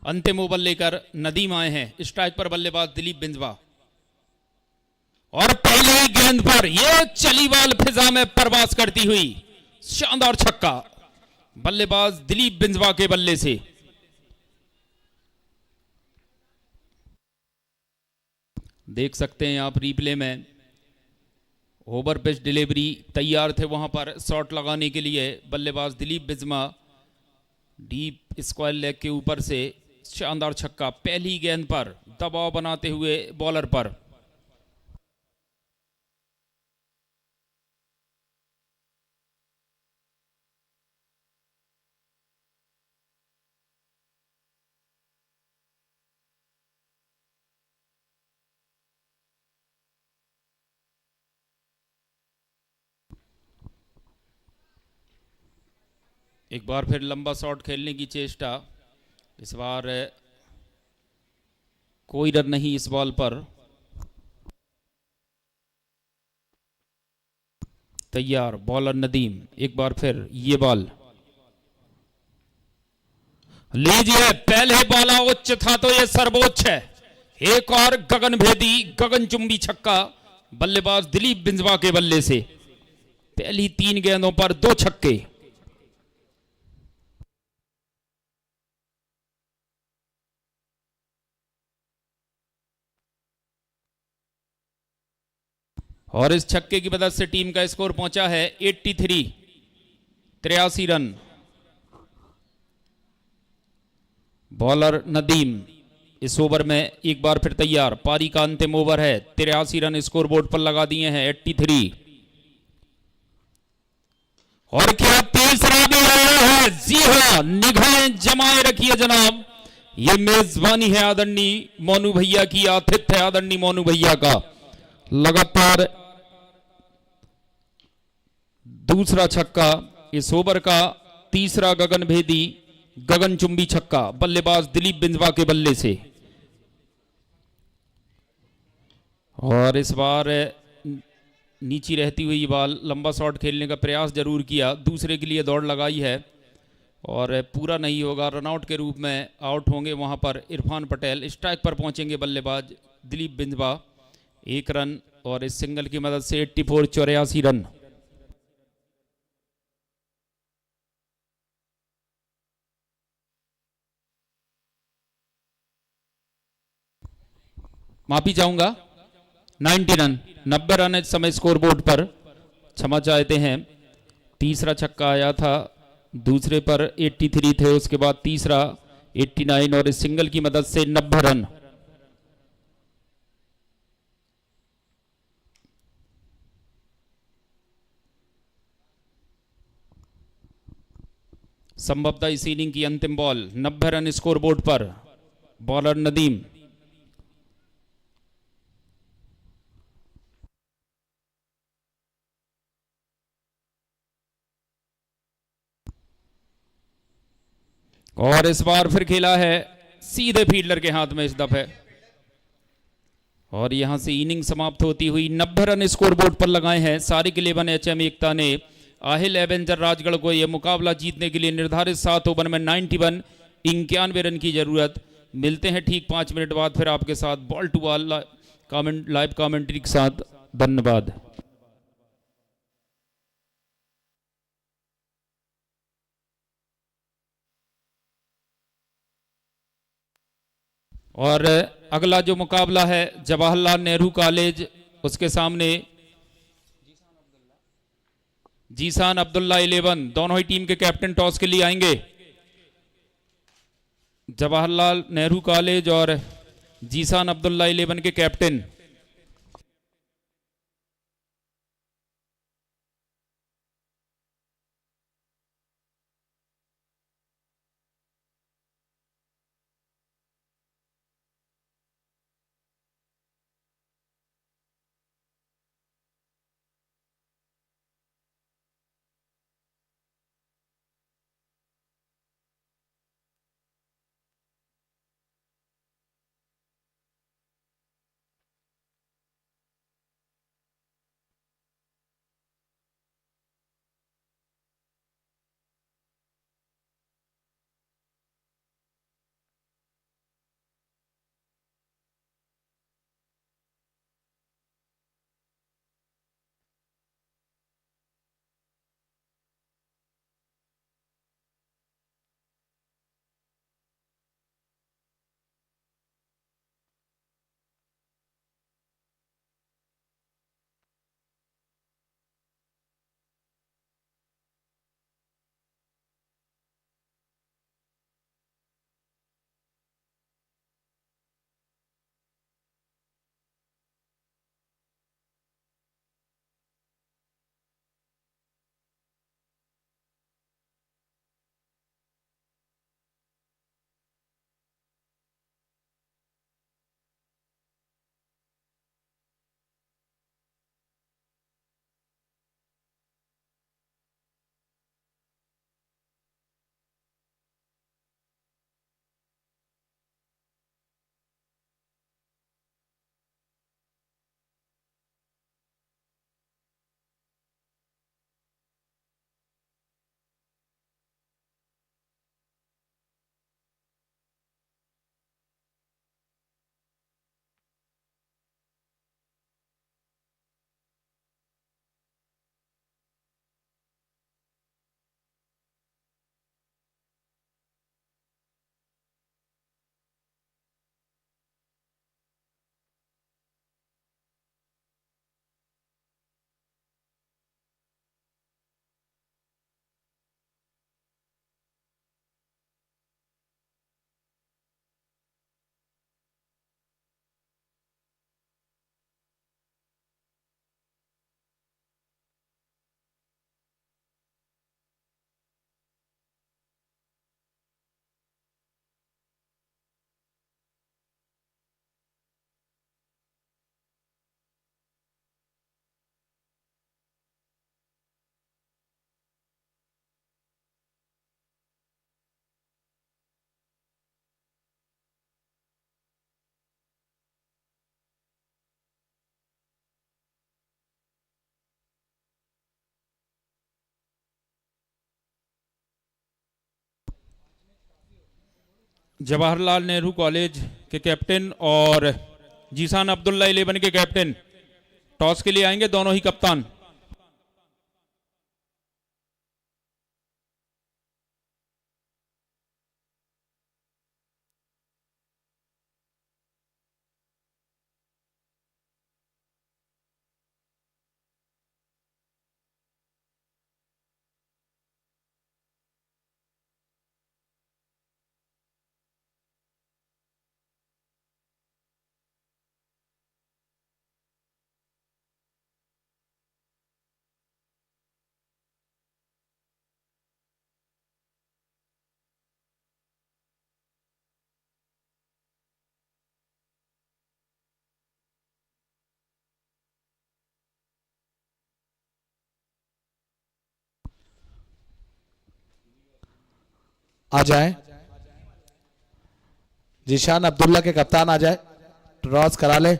अंतिम ओवर लेकर नदीम आए हैं। स्ट्राइक पर बल्लेबाज दिलीप बिंजवा और पहली गेंद पर यह चली बॉल फिजा में परवास करती हुई शानदार छक्का बल्लेबाज दिलीप बिंजवा के बल्ले से। देख सकते हैं आप रिप्ले में, ओवर पिच डिलीवरी तैयार थे वहां पर शॉट लगाने के लिए बल्लेबाज दिलीप बिंजवा। डीप स्क्वायर लेग के ऊपर से शानदार छक्का पहली गेंद पर दबाव बनाते हुए बॉलर पर। एक बार फिर लंबा शॉट खेलने की चेष्टा। इस बार कोई रन नहीं इस बॉल पर। तैयार, बॉलर नदीम, एक बार फिर ये बॉल लीजिए, पहले बॉला उच्च था तो ये सर्वोच्च है। एक और गगनभेदी गगनचुंबी छक्का बल्लेबाज दिलीप बिंजवा के बल्ले से। पहली 3 गेंदों पर 2 छक्के। और इस छक्के की मदद से टीम का स्कोर पहुंचा है 83, 83 रन। बॉलर नदीम इस ओवर में एक बार फिर तैयार, पारी का अंतिम ओवर है। 83 रन स्कोर बोर्ड पर लगा दिए हैं, 83। और क्या तीसरा भी आया है? जी हां, निगाहें जमाए रखिए जनाब, ये मेजबानी है आदरणीय मोनू भैया की, आतिथ्य है आदरणीय मोनू भैया का। लगातार दूसरा छक्का इस ओवर का, तीसरा गगनभेदी गगनचुंबी छक्का बल्लेबाज दिलीप बिंजवा के बल्ले से। और इस बार नीची रहती हुई बॉल लंबा शॉट खेलने का प्रयास जरूर किया, दूसरे के लिए दौड़ लगाई है और पूरा नहीं होगा, रनआउट के रूप में आउट होंगे। वहां पर इरफान पटेल, स्ट्राइक पर पहुंचेंगे बल्लेबाज दिलीप बिंजवा, 1 रन। और इस सिंगल की मदद से 84, 84 रन। माफी चाहूंगा, 90 रन, 90 रन इस समय स्कोर बोर्ड पर, क्षमा चाहते हैं। तीसरा छक्का आया था, दूसरे पर 83 थे, उसके बाद तीसरा 89 और इस सिंगल की मदद से 90 रन। संभवतः इस इनिंग की अंतिम बॉल, 90 रन स्कोर बोर्ड पर। बॉलर नदीम, और इस बार फिर खेला है सीधे फील्डर के हाथ में इस दफे, और यहां से इनिंग समाप्त होती हुई 90 रन स्कोर बोर्ड पर लगाए हैं सारिक 11 एचएम एकता ने। आहिल एवेंजर राजगढ़ को यह मुकाबला जीतने के लिए निर्धारित 7 ओवर में 91, 91 रन की जरूरत। मिलते हैं ठीक 5 मिनट बाद फिर आपके साथ ball to ball live commentary के साथ। धन्यवाद। और अगला जो मुकाबला है जवाहरलाल नेहरू कॉलेज, उसके सामने जीसान अब्दुल्ला 11, दोनों ही टीम के कैप्टन टॉस के लिए आएंगे। जवाहरलाल नेहरू कॉलेज और जीसान अब्दुल्ला 11 के कैप्टन। जवाहरलाल नेहरू कॉलेज के कैप्टन और जीशान अब्दुल्ला 11 के कैप्टन टॉस के लिए आएंगे, दोनों ही कप्तान। आ जाए, जीशान अब्दुल्ला के कप्तान आ जाए, टॉस करा ले।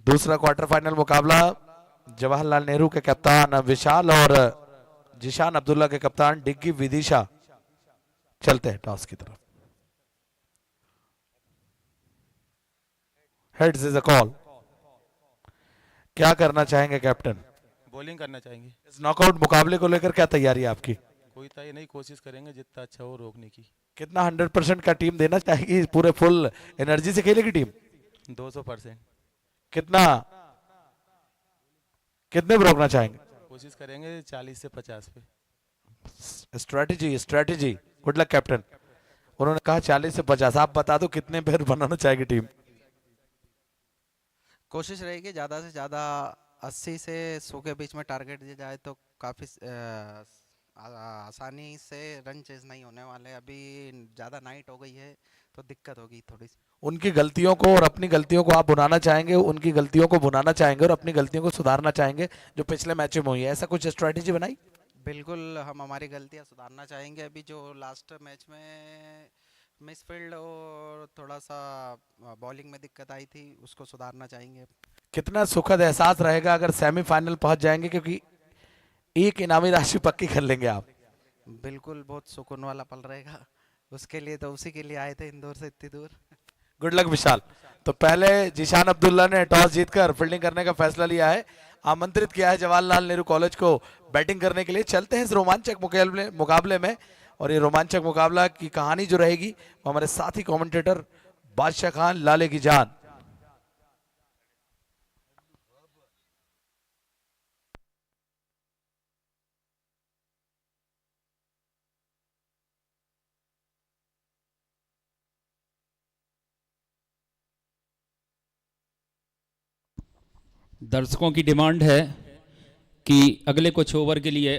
दूसरा क्वार्टर फाइनल मुकाबला जवाहरलाल नेहरू के कप्तान विशाल और जीशान अब्दुल्ला के कप्तान डिग्गी विदिशा चलते हैं टॉस की तरफ। Heads is a call. क्या करना चाहेंगे कैप्टन? बॉलिंग करना चाहेंगे। इस नॉकआउट मुकाबले को लेकर क्या तैयारी है आपकी? कोई तय नहीं, कोशिश करेंगे जितना अच्छा हो रोकने की। कितना 100% का टीम देना चाहेगी? पूरे फुल एनर्जी से खेलेगी टीम? 200%। कितना, कितने पे रोकना चाहेंगे? कोशिश करेंगे 40 से 50 पे। Strategy strategy. Good luck captain. उन्होंने कहा 40 से 50, आप बता दो कितने पे बनाना चाहेगी टीम? कोशिश रहेगी ज़्यादा से ज़्यादा 80 से 100 के बीच में टारगेट दिया जाए तो काफ़ी आसानी से रन चेज नहीं होने वाले। अभी ज़्यादा नाइट हो गई है तो दिक्कत होगी थोड़ी सी। उनकी गलतियों को और अपनी गलतियों को आप भुनाना चाहेंगे, उनकी गलतियों को भुनाना चाहेंगे और अपनी गलतियों को सुधारना चाहेंगे जो पिछले मैचों में हुई है। ऐसा कुछ स्ट्रेटेजी बनाई? बिल्कुल, हम हमारी गलतियां सुधारना चाहेंगे। अभी जो लास्ट मैच में मिसफील्ड और थोड़ा सा बॉलिंग में दिक्कत आई थी उसको सुधारना चाहेंगे। कितना सुखद एहसास रहेगा अगर सेमीफाइनल पहुंच जाएंगे, क्योंकि एक इनामी राशि पक्की कर लेंगे आप। बिल्कुल, बहुत सुकून वाला पल रहेगा। उसके लिए तो उसी के लिए आए थे इंदौर से इतनी दूर। गुड लक विशाल। तो पहले जीशान अब्दुल्ला ने टॉस जीतकर फील्डिंग करने का फैसला लिया है, आमंत्रित किया है जवाहरलाल नेहरू कॉलेज को बैटिंग करने के लिए। चलते हैं इस रोमांचक मुकाबले में, और ये रोमांचक मुकाबला की कहानी जो रहेगी वो हमारे साथी कमेंटेटर बादशाह खान लाले की जान। दर्शकों की डिमांड है कि अगले कुछ ओवर के लिए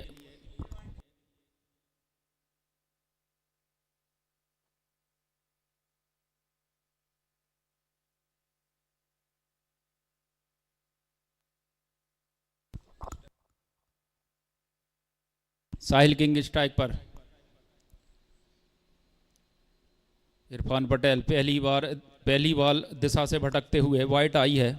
साहिल किंग स्ट्राइक पर। इरफान पटेल पहली बॉल दिशा से भटकते हुए वाइट आई है।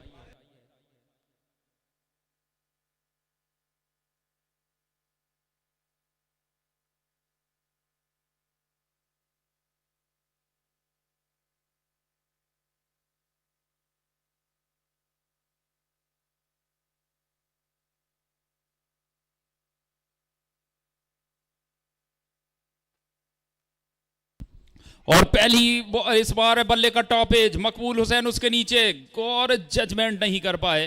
और इस बार बल्ले का टॉप एज मकबूल हुसैन उसके नीचे और जजमेंट नहीं कर पाए।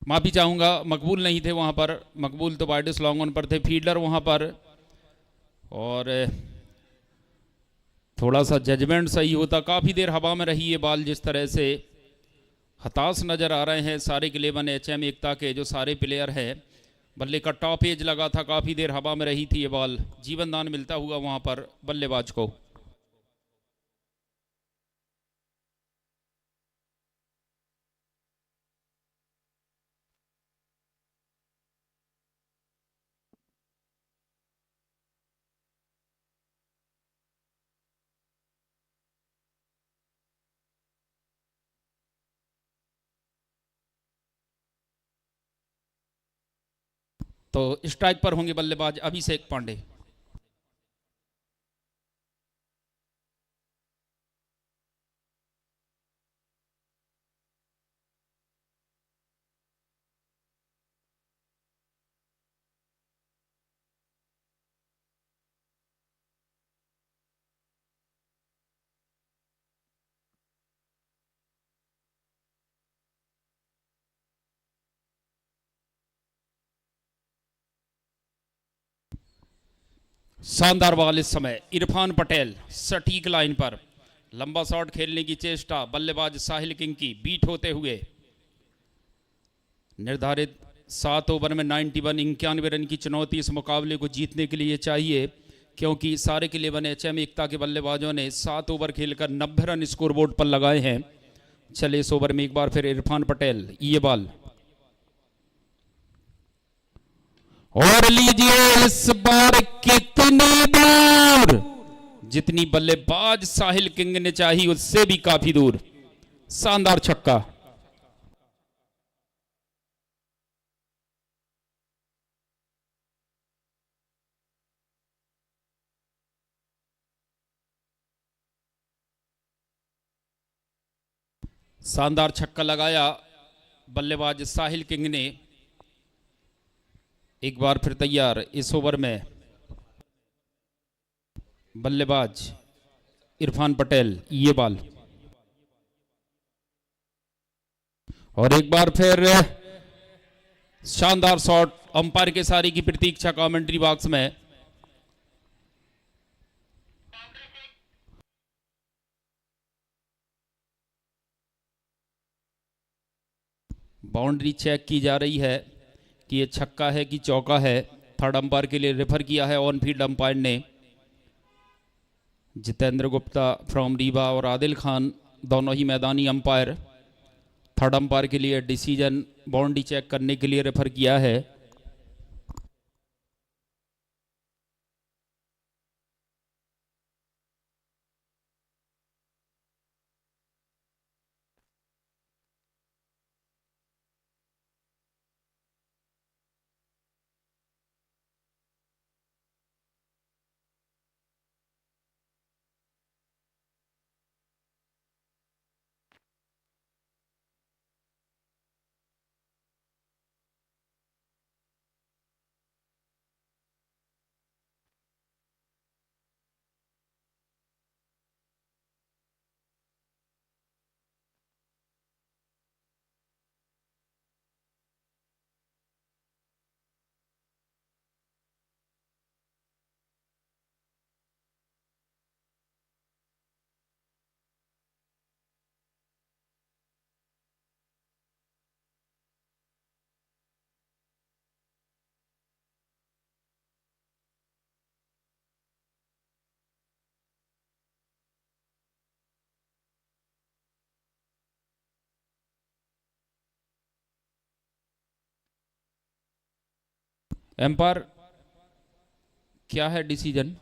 माफी चाहूंगा, मकबूल नहीं थे वहां पर। मकबूल तो बाइडिस लॉन्ग ऑन पर थे, फील्डर वहां पर। और थोड़ा सा जजमेंट सही होता। काफी देर हवा में रही ये बॉल। जिस तरह से हताश नजर आ रहे हैं सारे के11 HM एकता के जो सारे प्लेयर हैं। बल्ले का टॉप एज लगा था, काफी देर हवा में रही थी ये बॉल। जीवन दान मिलता हुआ वहां पर बल्लेबाज को। तो स्ट्राइक पर होंगे बल्लेबाज अभिषेक पांडे। शानदार बॉल इस समय इरफान पटेल सटीक लाइन पर लंबा शॉट खेलने की चेष्टा बल्लेबाज साहिल किंग की बीट होते हुए। निर्धारित 7 ओवर में 91 रन की चुनौती इस मुकाबले को जीतने के लिए चाहिए, क्योंकि सारे के11 HM एकता के बल्लेबाजों ने 7 ओवर खेलकर 90 रन स्कोरबोर्ड पर लगाए हैं। चले इस ओवर में एक बार फिर इरफान पटेल ये बॉल और लीजिए इस बार कितनी दूर। जितनी बल्लेबाज साहिल किंग ने चाही उससे भी काफी दूर। शानदार छक्का। शानदार छक्का लगाया बल्लेबाज साहिल किंग ने। एक बार फिर तैयार इस ओवर में बल्लेबाज इरफान पटेल ये बॉल और एक बार फिर शानदार शॉट। अंपायर के सारी की प्रतीक्षा कमेंट्री बॉक्स में। बाउंड्री चेक की जा रही है कि ये छक्का है कि चौका है। थर्ड अंपायर के लिए रेफर किया है ऑन फील्ड अंपायर ने। जितेंद्र गुप्ता फ्रॉम रीवा और आदिल खान दोनों ही मैदानी अंपायर। थर्ड अंपायर के लिए डिसीजन बाउंड्री चेक करने के लिए रेफर किया है। एम्पायर क्या है डिसीजन?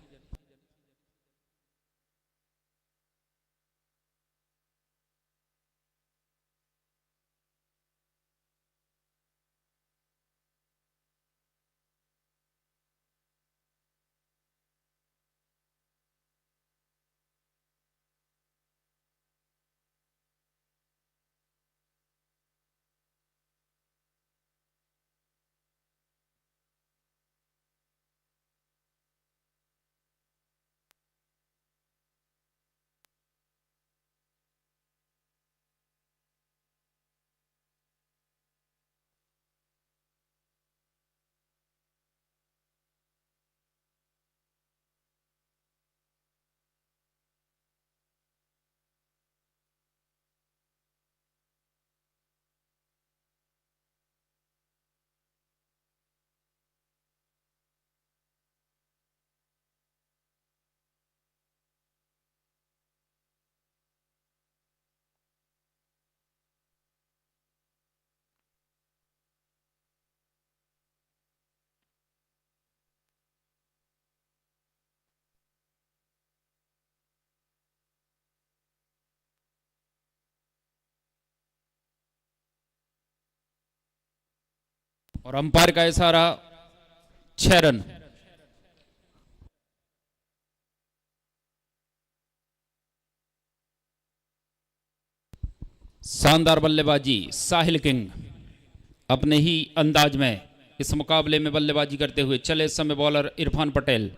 और अंपायर का इशारा 6 रन। शानदार बल्लेबाजी साहिल किंग अपने ही अंदाज में इस मुकाबले में बल्लेबाजी करते हुए चले। इस समय बॉलर इरफान पटेल,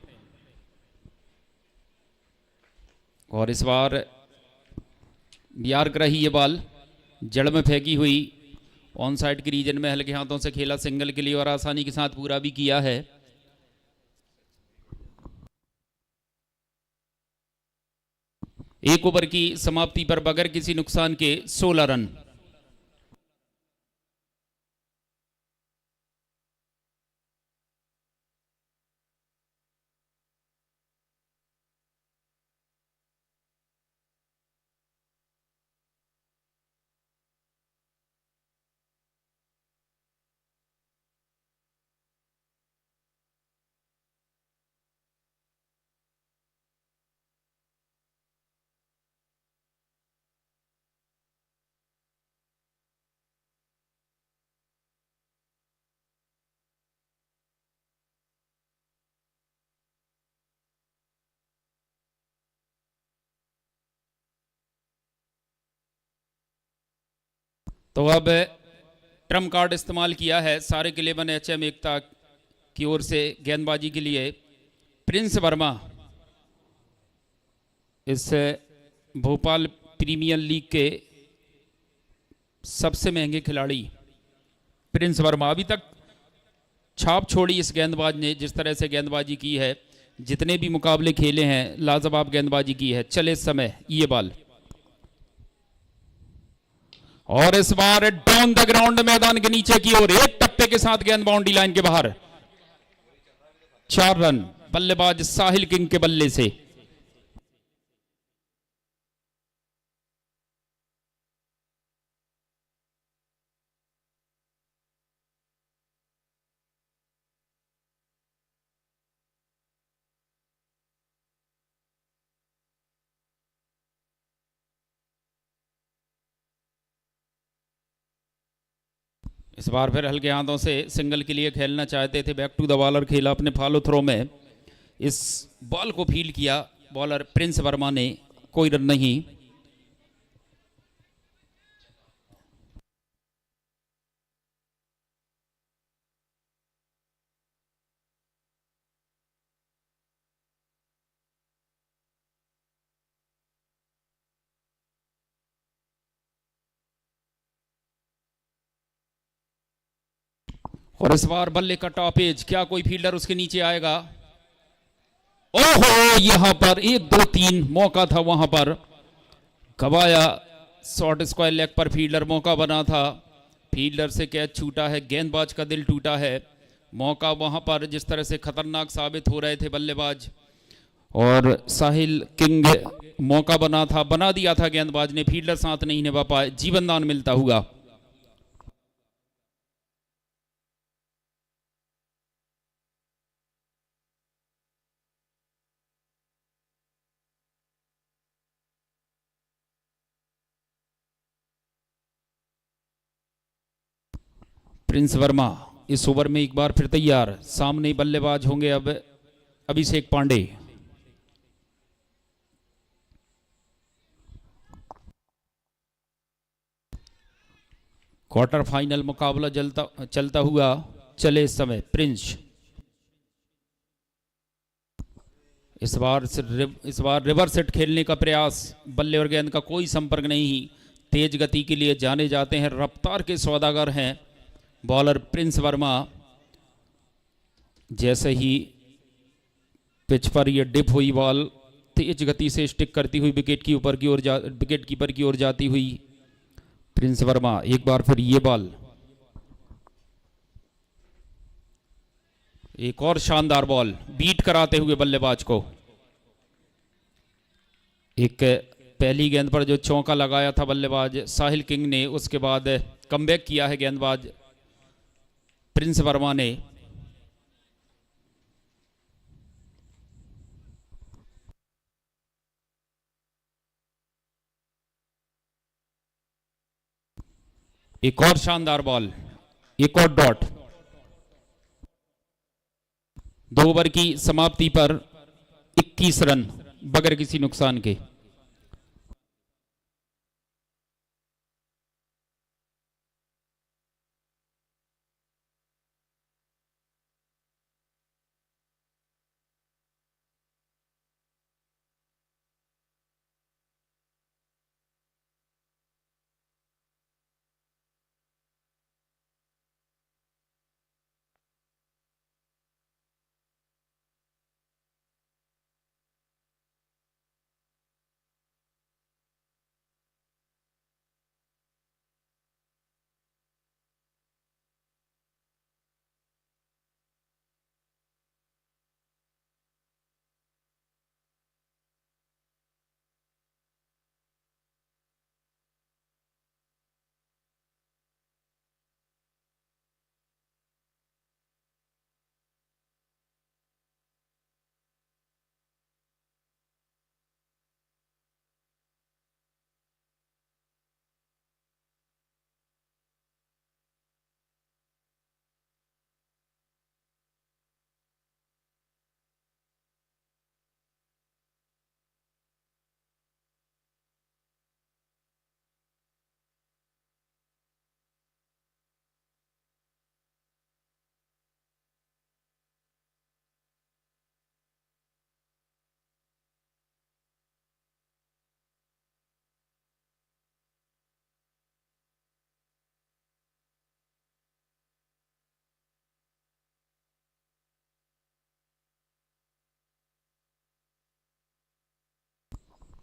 और इस बार यार्क रही ये बॉल जड़ में फेंकी हुई, ऑन साइड के रीजन में हल्के हाथों से खेला सिंगल के लिए और आसानी के साथ पूरा भी किया है। एक ओवर की समाप्ति पर बगैर किसी नुकसान के 16 रन। तो अब ट्रम्प कार्ड इस्तेमाल किया है सारे के लिए बने HM एकता की ओर से गेंदबाजी के लिए। प्रिंस वर्मा इस भोपाल प्रीमियर लीग के सबसे महंगे खिलाड़ी प्रिंस वर्मा, अभी तक छाप छोड़ी इस गेंदबाज ने, जिस तरह से गेंदबाजी की है, जितने भी मुकाबले खेले हैं लाजवाब गेंदबाजी की है। चले इस समय ये बॉल, और इस बार डाउन द ग्राउंड मैदान के नीचे की ओर एक टप्पे के साथ गेंद बाउंड्री लाइन के बाहर। 4 रन बल्लेबाज साहिल किंग के बल्ले से। इस बार फिर हल्के हाथों से सिंगल के लिए खेलना चाहते थे, बैक टू द बॉलर खेला अपने फॉलो थ्रो में, इस बॉल को फील्ड किया बॉलर प्रिंस वर्मा ने, कोई रन नहीं। और इस बार बल्ले का टॉप एज, क्या कोई फील्डर उसके नीचे आएगा? ओहो, यहां पर 1 2 3 मौका था, वहां पर गवाया। शॉर्ट स्क्वायर लेग पर फील्डर मौका बना था, फील्डर से कैच छूटा है, गेंदबाज का दिल टूटा है। मौका वहां पर जिस तरह से खतरनाक साबित हो रहे थे बल्लेबाज, और साहिल किंग मौका बना था, बना दिया था गेंदबाज ने, फील्डर साथ नहीं निभा पाए, जीवनदान मिलता हुआ। प्रिंस वर्मा इस ओवर में एक बार फिर तैयार। सामने बल्लेबाज होंगे अब अभिषेक पांडे। क्वार्टर फाइनल मुकाबला चलता हुआ चले इस समय। प्रिंस इस बार रिवर्स हिट खेलने का प्रयास। बल्ले और गेंद का कोई संपर्क नहीं। तेज गति के लिए जाने जाते हैं, रफ्तार के सौदागर हैं बॉलर प्रिंस वर्मा। जैसे ही पिच पर यह डिप हुई बॉल तेज गति से स्टिक करती हुई विकेट कीपर की ओर जाती हुई प्रिंस वर्मा। एक बार फिर ये बॉल, एक और शानदार बॉल बीट कराते हुए बल्लेबाज को। एक पहली गेंद पर जो चौका लगाया था बल्लेबाज साहिल किंग ने, उसके बाद कमबैक किया है गेंदबाज प्रिंस वर्मा ने। एक और शानदार बॉल, एक और डॉट। 2 ओवर की समाप्ति पर 21 रन बगैर किसी नुकसान के।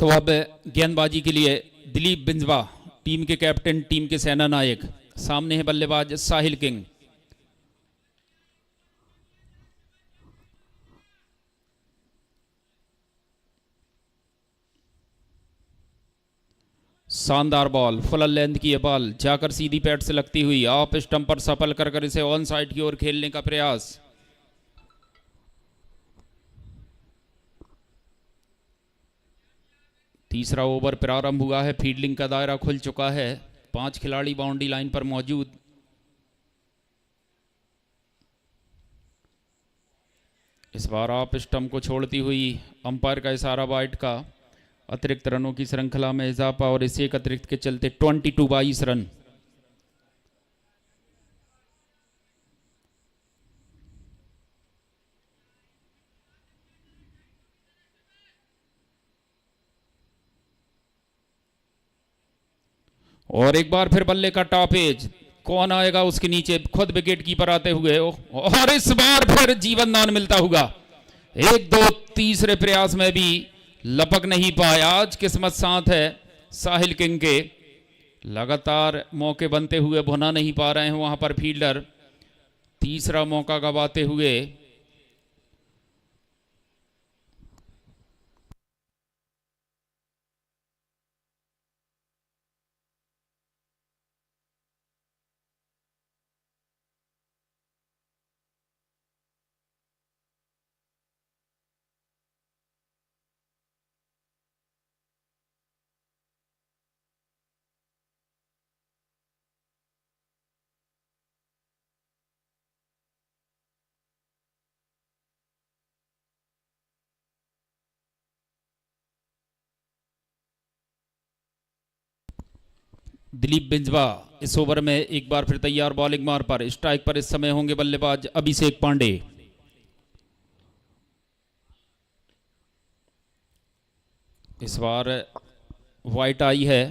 तो अब गेंदबाजी के लिए दिलीप बिंजवा, टीम के कैप्टन, टीम के सेना नायक। सामने है बल्लेबाज साहिल किंग। शानदार बॉल, फुल लेंथ की यह बॉल जाकर सीधी पैड से लगती हुई ऑफ स्टंप पर सफल कर इसे ऑन साइड की ओर खेलने का प्रयास। तीसरा ओवर प्रारंभ हुआ है। फील्डिंग का दायरा खुल चुका है। 5 खिलाड़ी बाउंड्री लाइन पर मौजूद। इस बार ऑफ स्टंप को छोड़ती हुई अंपायर का इशारा वाइड का। अतिरिक्त रनों की श्रृंखला में इजाफा और इस एक अतिरिक्त के चलते 22 रन। और एक बार फिर बल्ले का टॉप एज, कौन आएगा उसके नीचे? खुद विकेट कीपर आते हुए, और इस बार फिर जीवन दान मिलता हुआ। 1-2 तीसरे प्रयास में भी लपक नहीं पाया। आज किस्मत साथ है साहिल किंग के। लगातार मौके बनते हुए भुना नहीं पा रहे हैं वहां पर फील्डर। तीसरा मौका गवाते हुए दिलीप बिंजवा इस ओवर में एक बार फिर तैयार बॉलिंग मार पर। स्ट्राइक पर इस समय होंगे बल्लेबाज अभिषेक पांडे। इस बार वाइट आई है,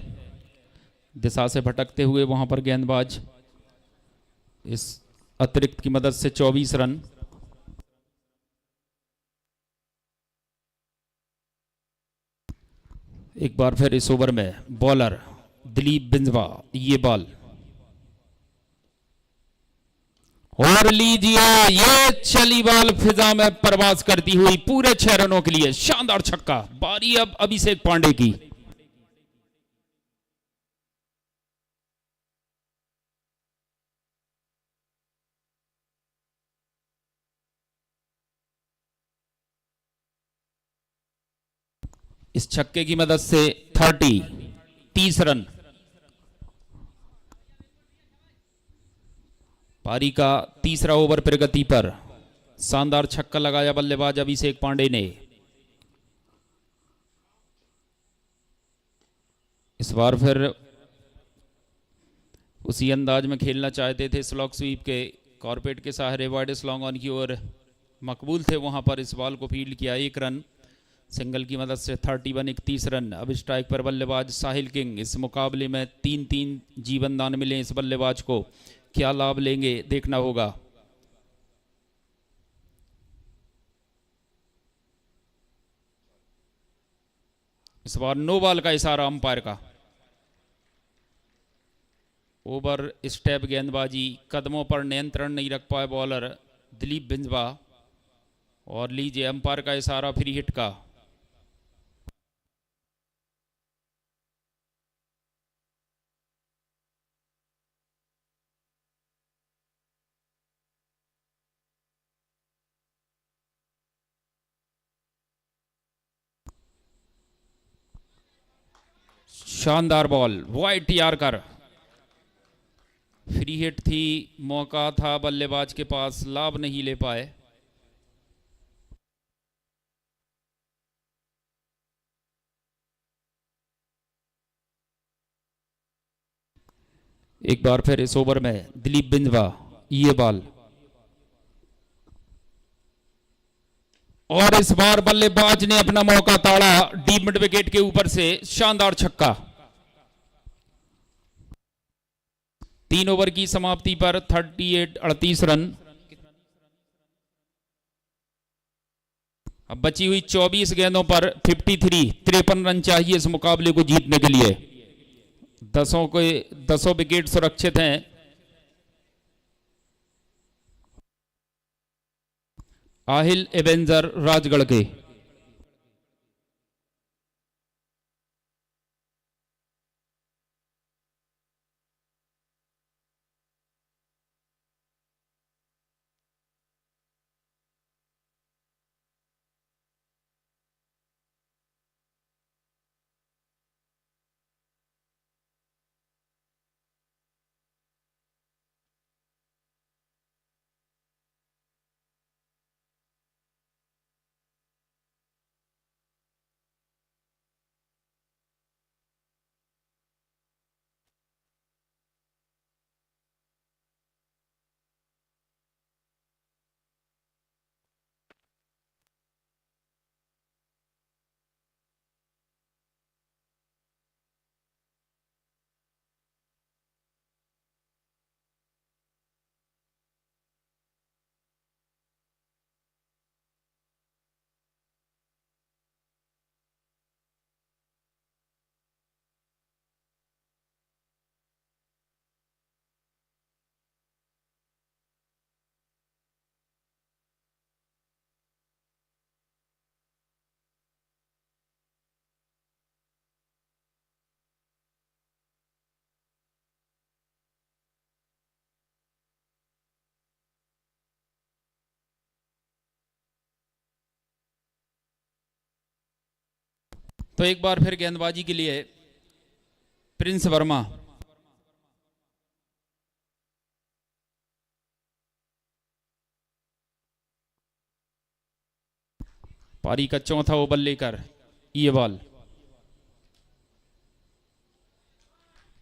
दिशा से भटकते हुए वहां पर गेंदबाज, इस अतिरिक्त की मदद से 24 रन। एक बार फिर इस ओवर में बॉलर दिलीप बिंजवा, ये बॉल और लीजिए, ये चली बॉल फिजा में प्रवास करती हुई पूरे 6 रनों के लिए शानदार छक्का। बारी अब अभिषेक पांडे की। इस छक्के की मदद से 30 रन। पारी का तीसरा ओवर प्रगति पर। शानदार छक्का लगाया बल्लेबाज अभिषेक पांडे ने। इस बार फिर उसी अंदाज में खेलना चाहते थे, स्लॉग स्वीप के कॉर्पेट के सहारे वाइड स्लॉन्ग ऑन की ओर मकबूल थे, वहां पर इस बॉल को फील्ड किया। 1 रन सिंगल की मदद से 31 रन। अब स्ट्राइक पर बल्लेबाज साहिल किंग। इस मुकाबले में 3-3 जीवन दान मिले इस बल्लेबाज को, क्या लाभ लेंगे देखना होगा। इस बार नो बॉल का इशारा अंपायर का। ओवर स्टेप गेंदबाजी, कदमों पर नियंत्रण नहीं रख पाए बॉलर दिलीप बिंजवा, और लीजिए अंपायर का इशारा फ्री हिट का। शानदार ball, white yorker. Free hit थी, मौका था बल्लेबाज के पास, लाभ नहीं ले पाए। एक बार फिर इस ओवर में दिलीप बिंजवा, ये बॉल और इस बार बल्लेबाज ने अपना मौका ताड़ा डीप मिड विकेट के ऊपर से। शानदार छक्का। 3 ओवर की समाप्ति पर 38 रन। अब बची हुई 24 गेंदों पर 53 रन चाहिए इस मुकाबले को जीतने के लिए। 10 विकेट सुरक्षित हैं। आहिल एवेंजर राजगढ़ के। तो एक बार फिर गेंदबाजी के लिए प्रिंस वर्मा। पारी का चौथा ओवर लेकर ये बॉल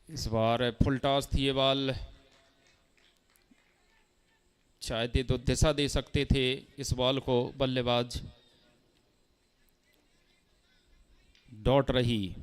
इस बार फुल टॉस थी ये बॉल, चाहते तो दिशा दे सकते थे इस बॉल को बल्लेबाज, डॉट रही।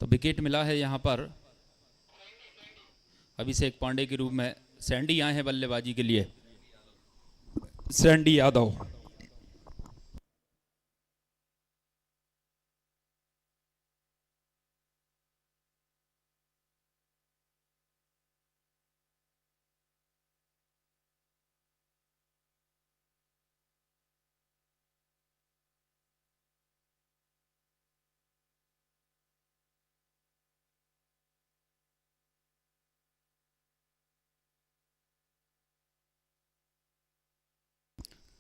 तो विकेट मिला है यहाँ पर अभिषेक पांडे के रूप में। सैंडी आए हैं बल्लेबाजी के लिए, सैंडी यादव।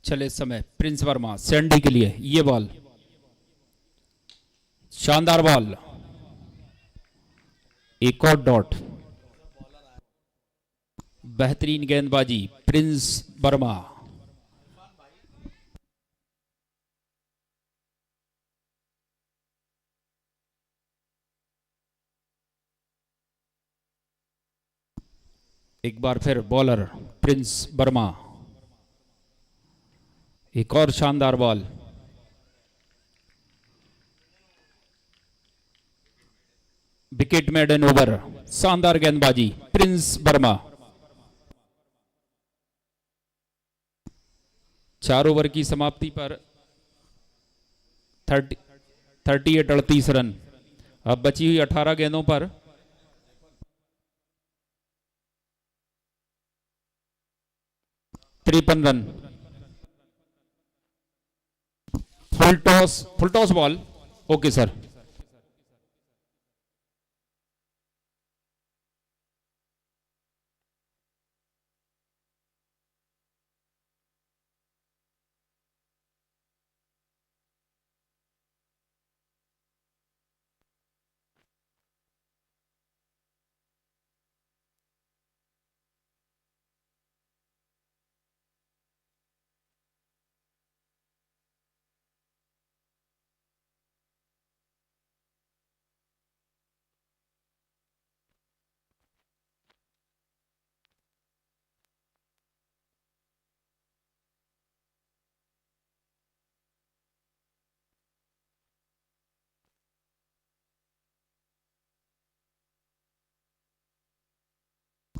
चले इस समय प्रिंस वर्मा सैंडी के लिए, ये बॉल शानदार बॉल, एक और डॉट। बेहतरीन गेंदबाजी प्रिंस वर्मा। एक बार फिर बॉलर प्रिंस वर्मा, एक और शानदार बॉल। विकेट मेडन ओवर, शानदार गेंदबाजी प्रिंस वर्मा। 4 ओवर की समाप्ति पर 38 रन। अब बची हुई 18 गेंदों पर 53 run. Full toss ball, okay sir.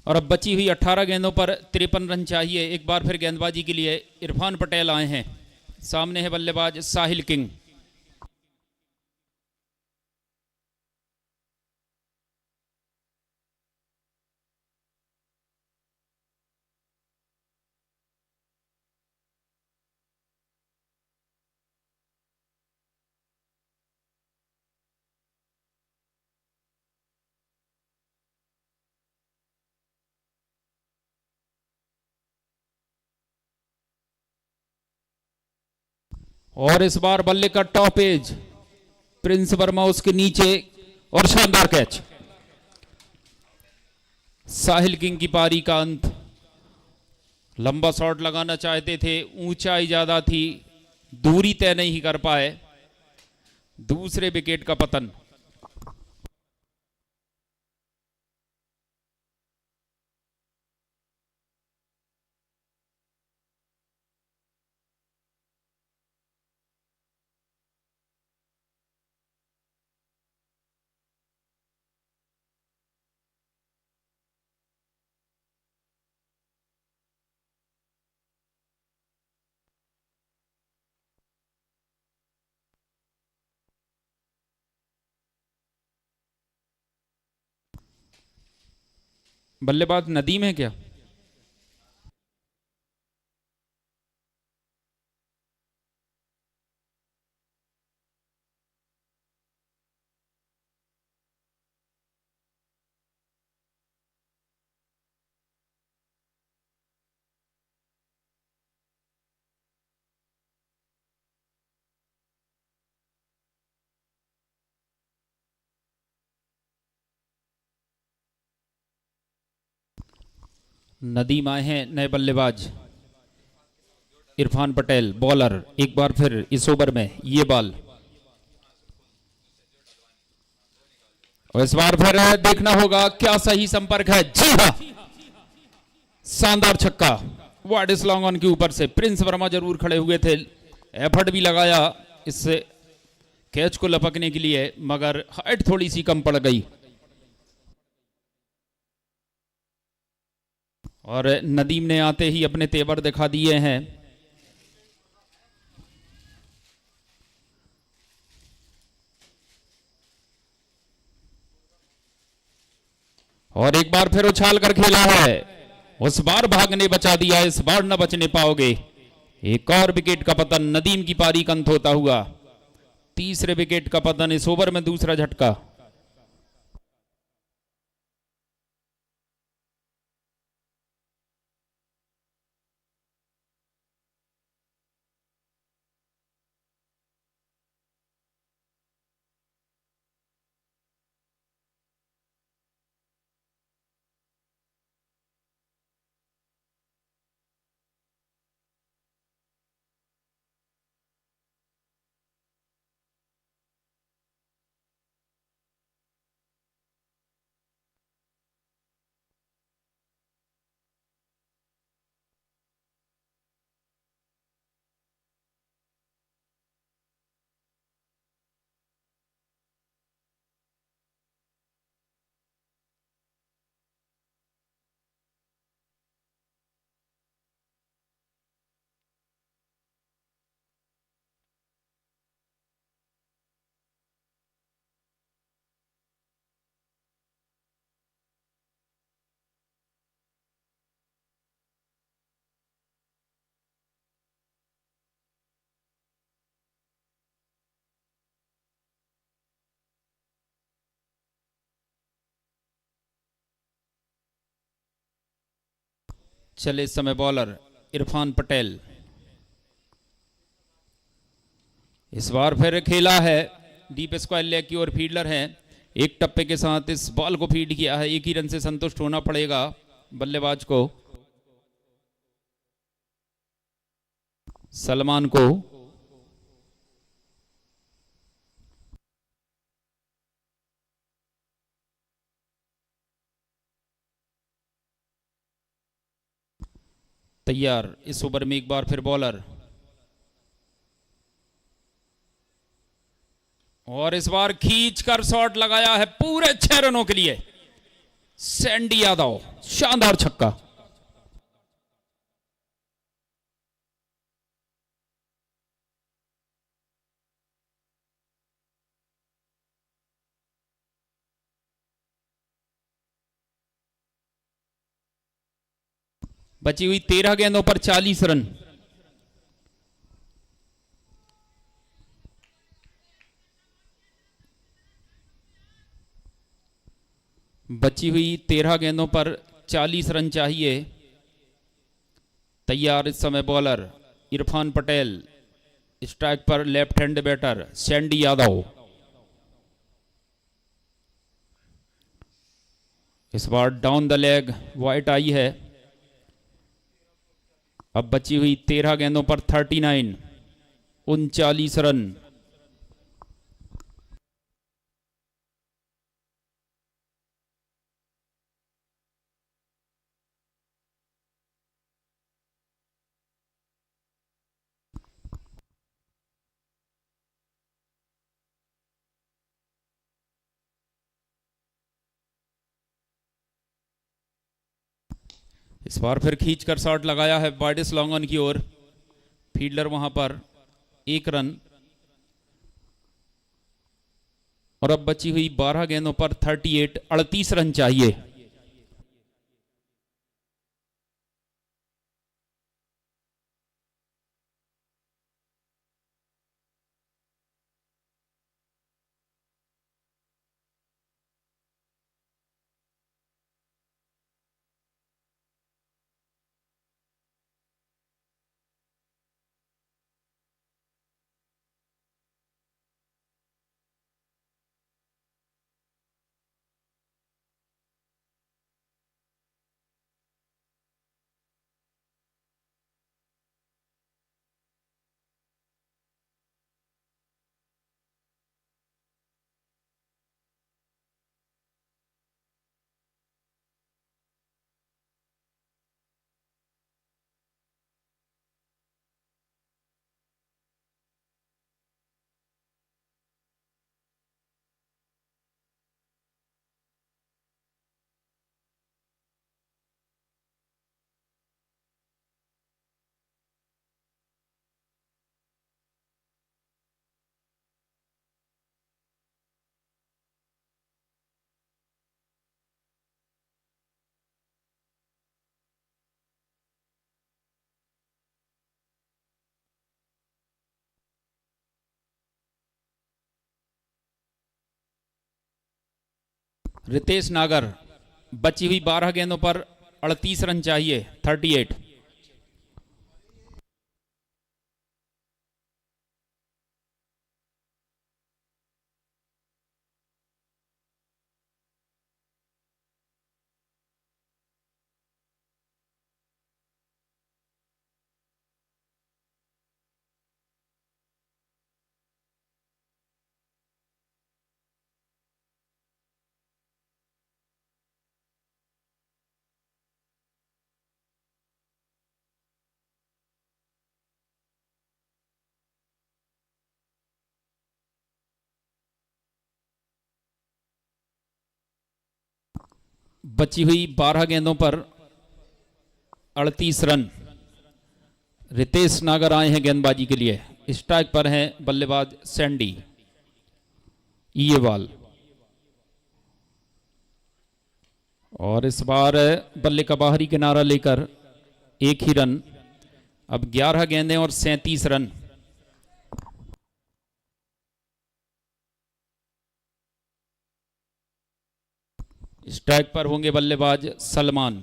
और अब बची हुई 18 गेंदों पर 53 रन चाहिए। एक बार फिर गेंदबाजी के लिए इरफान पटेल आए हैं। सामने है बल्लेबाज साहिल किंग। और इस बार बल्ले का टॉप एज, प्रिंस वर्मा उसके नीचे, और शानदार कैच। साहिल किंग की पारी का अंत। लंबा शॉट लगाना चाहते थे, ऊंचाई ज्यादा थी, दूरी तय नहीं कर पाए। दूसरे विकेट का पतन। बल्लेबाज नदीम है क्या? नदीम आए हैं नए बल्लेबाज इरफान पटेल, बॉलर। एक बार फिर इस ओवर में ये बॉल, और इस बार फिर देखना होगा क्या सही संपर्क है। जी हाँ, शानदार छक्का वाइड स्लॉन्ग ऑन के ऊपर से। प्रिंस वर्मा जरूर खड़े हुए थे, एफर्ट भी लगाया इस कैच को लपकने के लिए, मगर हाइट थोड़ी सी कम पड़ गई और नदीम ने आते ही अपने तेवर दिखा दिए हैं। और एक बार फिर उछाल कर खेला है, उस बार भागने बचा दिया, इस बार न बचने पाओगे। एक और विकेट का पतन, नदीम की पारी का अंत होता हुआ। तीसरे विकेट का पतन, इस ओवर में दूसरा झटका। चले इस समय बॉलर इरफान पटेल। इस बार फिर खेला है, डीप स्क्वायर लेग की ओर फील्डर है, एक टप्पे के साथ इस बॉल को फीड किया है। एक ही रन से संतुष्ट होना पड़ेगा बल्लेबाज को, सलमान को। तैयार, इस ओवर में एक बार फिर बॉलर, और इस बार खींचकर शॉट लगाया है पूरे 6 रनों के लिए। सैंडी यादव, शानदार छक्का। बची हुई 13 गेंदों पर 40 रन। बची हुई 13 गेंदों पर 40 रन चाहिए। तैयार इस समय बॉलर इरफान पटेल, स्ट्राइक पर left hand batter Sandy Yadav. इस बार डाउन द लेग वाइट आई है। अब बची हुई 13 गेंदों पर 39, 39 रन। इस बार फिर खींचकर शॉट लगाया है बार्डिस लॉन्ग ऑन की ओर, फील्डर वहां पर, 1 रन। और अब बची हुई 12 गेंदों पर 38, 38 रन चाहिए। रितेश नागर, बची हुई 12 गेंदों पर 38 रन चाहिए, 38। बची हुई 12 गेंदों पर 38 रन। रितेश नागर आए हैं गेंदबाजी के लिए। स्ट्राइक पर हैं बल्लेबाज सैंडी ईएवाल। और इस बार बल्ले का बाहरी किनारा लेकर एक ही रन। अब 11 गेंदें और 37 रन। स्ट्राइक पर होंगे बल्लेबाज सलमान।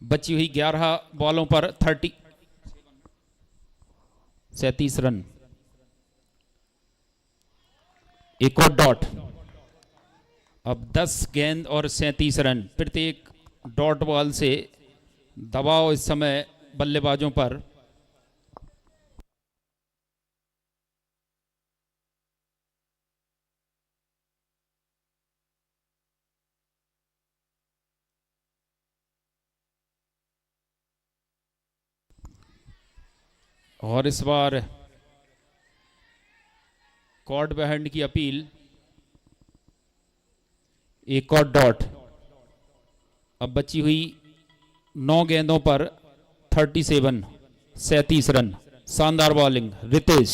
बची हुई 11 बॉलों पर 37 रन। एक और डॉट। अब 10 गेंद और 37 रन। प्रत्येक डॉट बॉल से दबाव इस समय बल्लेबाजों पर। और इस बार कॉर्ड बिहाइंड की अपील। एक और डॉट। अब बची हुई 9 गेंदों पर 37 रन। शानदार बॉलिंग रितेश।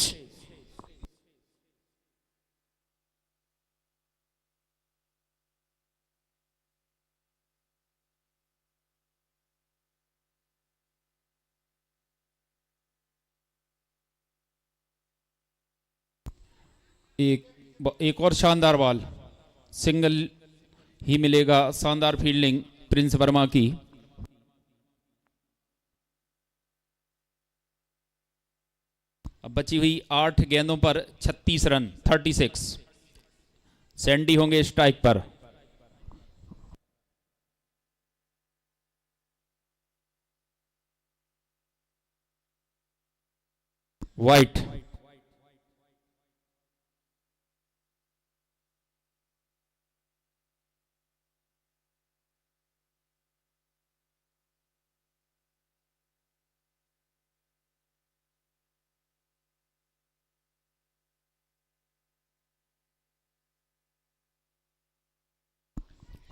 एक और शानदार बॉल। सिंगल ही मिलेगा। शानदार फील्डिंग प्रिंस वर्मा की। अब बची हुई 8 गेंदों पर 36 रन, 36। सैंडी होंगे स्ट्राइक पर। वाइट।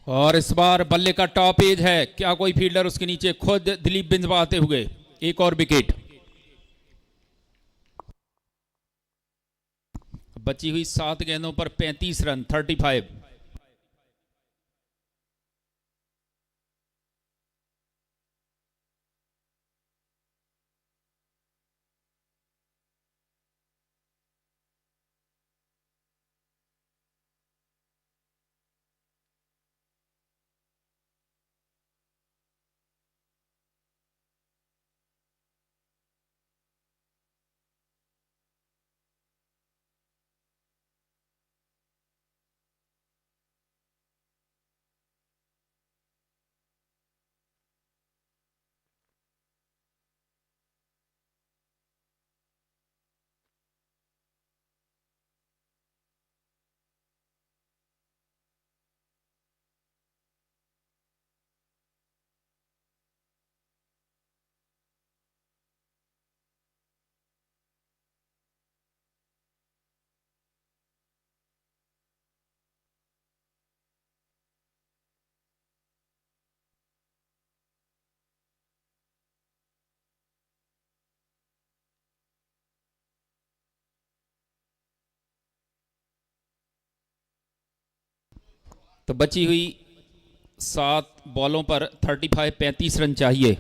और इस बार बल्ले का टॉप एज है। क्या कोई फील्डर उसके नीचे? खुद दिलीप बिंजवा आते हुए। एक और विकेट। बची हुई 7 गेंदों पर 35 रन, 35। तो बची हुई 7 बॉलों पर 35 रन चाहिए।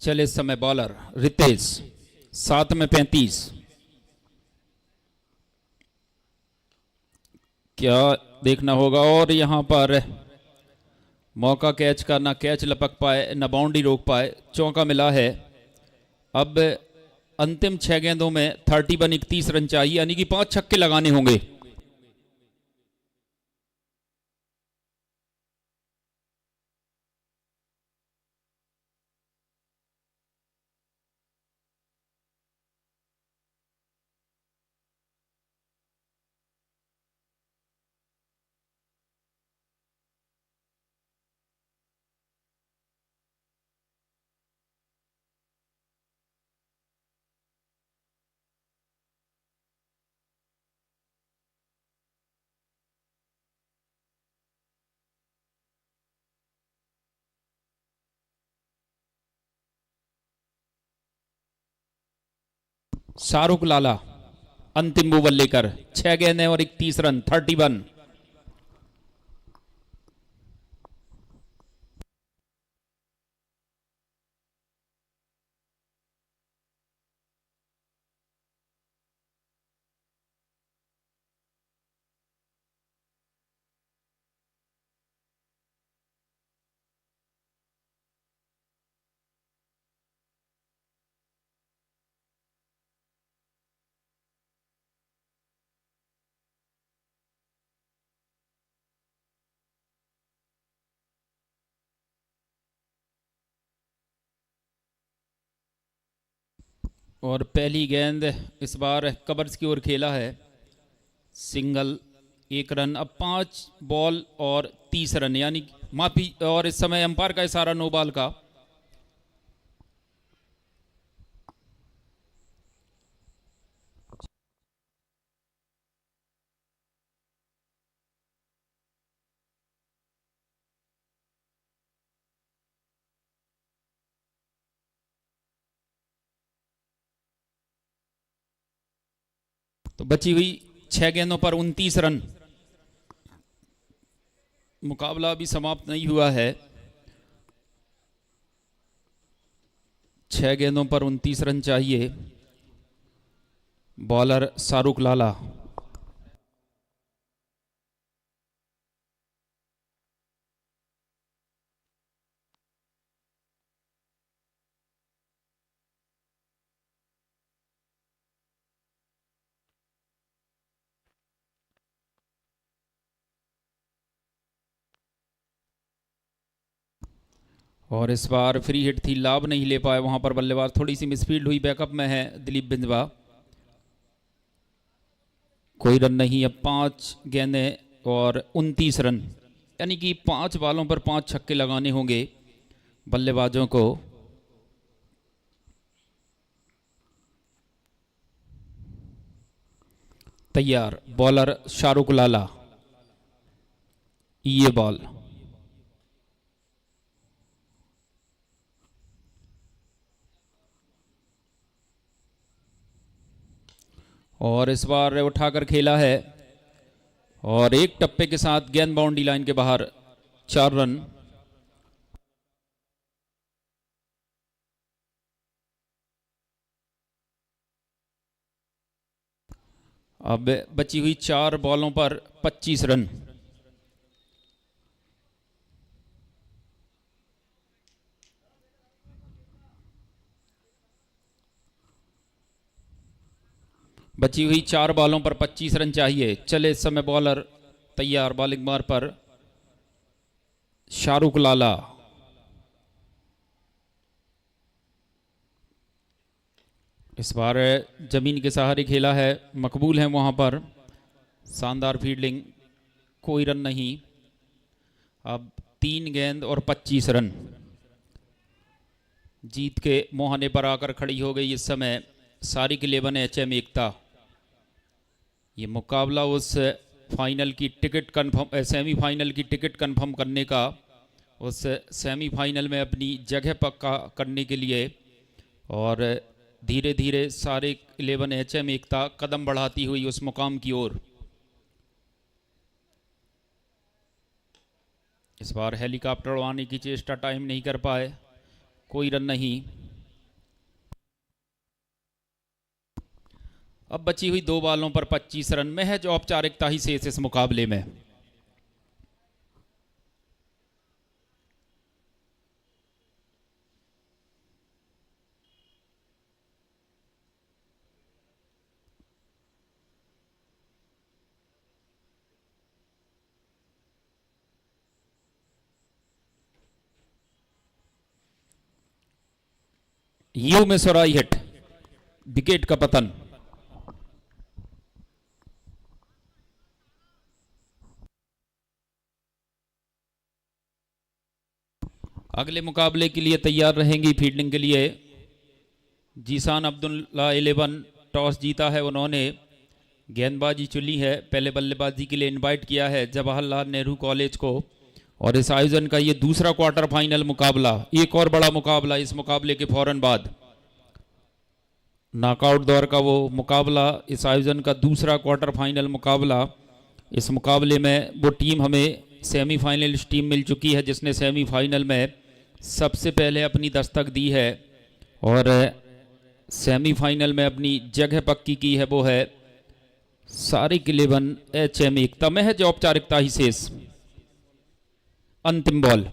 चले इस समय बॉलर रितेश 7 में 35। क्या देखना होगा, और यहां पर मौका कैच का, ना कैच लपक पाए ना बाउंड्री रोक पाए, चौका मिला है। अब अंतिम 6 गेंदों में 31 रन चाहिए, यानी कि 5 छक्के लगाने होंगे। शाहरुख लाला अंतिम ओवर लेकर 6 गेंदें और 31 रन, 31। और पहली गेंद इस बार कवर्स की ओर खेला है, सिंगल, 1 रन। अब 5 बॉल और 30 रन, यानी माफी, और इस समय अंपायर का इशारा नो बॉल का। तो बची हुई 6 गेंदों पर 29 रन। मुकाबला अभी समाप्त नहीं हुआ है। 6 गेंदों पर 29 रन चाहिए। बॉलर शाहरुख लाला। और इस बार फ्री हिट थी, लाभ नहीं ले पाए वहां पर बल्लेबाज, थोड़ी सी मिसफील्ड हुई। बैकअप में है दिलीप बिंदवा। कोई रन नहीं। अब 5 गेंदें और 29 रन, यानी कि 5 बॉलों पर 5 छक्के लगाने होंगे बल्लेबाजों को। तैयार बॉलर शाहरुख लाला। ये बॉल, और इस बार उठाकर खेला है, और एक टप्पे के साथ गेंद बाउंड्री लाइन के बाहर, 4 रन। अब बची हुई 4 बॉलों पर 25 रन। बची हुई 4 बॉलों पर 25 रन चाहिए। चले इस समय बॉलर तैयार, बॉलिंग मार पर शाहरुख लाला। इस बार जमीन के सहारे खेला है, मकबूल है वहां पर। शानदार फील्डिंग, कोई रन नहीं। अब 3 गेंद और 25 रन। जीत के मुहाने पर आकर खड़ी हो गई इस समय सारिक 11 HM एकता। ये मुकाबला उस फाइनल की टिकट कंफर्म सेमीफाइनल की टिकट कंफर्म करने का, उस सेमीफाइनल में अपनी जगह पक्का करने के लिए, और धीरे धीरे सारिक 11 HM एकता कदम बढ़ाती हुई उस मुकाम की ओर। इस बार हेलीकॉप्टर उड़ाने की चेष्टा टाइम नहीं कर पाए, कोई रन नहीं। अब बची हुई 2 बालों पर 25 रन, महज औपचारिकता ही शेष इस मुकाबले में। यू में सोराई हिट, विकेट का पतन। अगले मुकाबले के लिए तैयार रहेंगी फील्डिंग के लिए जीसान अब्दुल्ला 11। टॉस जीता है उन्होंने, गेंदबाजी चुनी है, पहले बल्लेबाजी के लिए इनवाइट किया है जवाहरलाल नेहरू कॉलेज को। और इस आयोजन का ये दूसरा क्वार्टर फाइनल मुकाबला, एक और बड़ा मुकाबला इस मुकाबले के फौरन बाद, नॉकआउट दौर का वो मुकाबला, इस आयोजन का दूसरा क्वार्टर फाइनल मुकाबला। इस मुकाबले में वो टीम हमें सेमीफाइनलिस्ट टीम मिल चुकी है जिसने सेमीफाइनल में सबसे पहले अपनी दस्तक दी है और सेमीफाइनल में अपनी जगह पक्की की है, वो है सारिक 11 HM एकता। महज औपचारिकता ही शेष। अंतिम बॉल।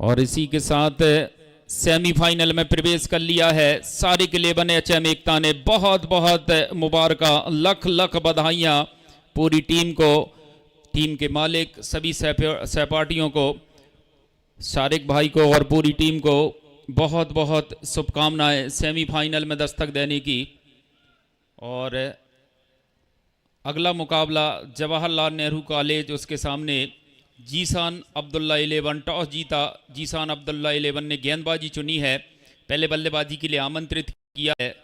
और इसी के साथ सेमीफाइनल में प्रवेश कर लिया है सारिक 11 HM एकता ने। बहुत बहुत मुबारक, लख लख बधाइयां पूरी टीम को, टीम के मालिक, सभी सहपाठियों को, सारिक भाई को और पूरी टीम को बहुत बहुत शुभकामनाएं सेमीफाइनल में दस्तक देने की। और अगला मुकाबला जवाहरलाल नेहरू कॉलेज, उसके सामने जीसान अब्दुल्ला 11। टॉस जीता जीसान अब्दुल्ला 11 ने गेंदबाजी चुनी है, पहले बल्लेबाजी के लिए आमंत्रित किया है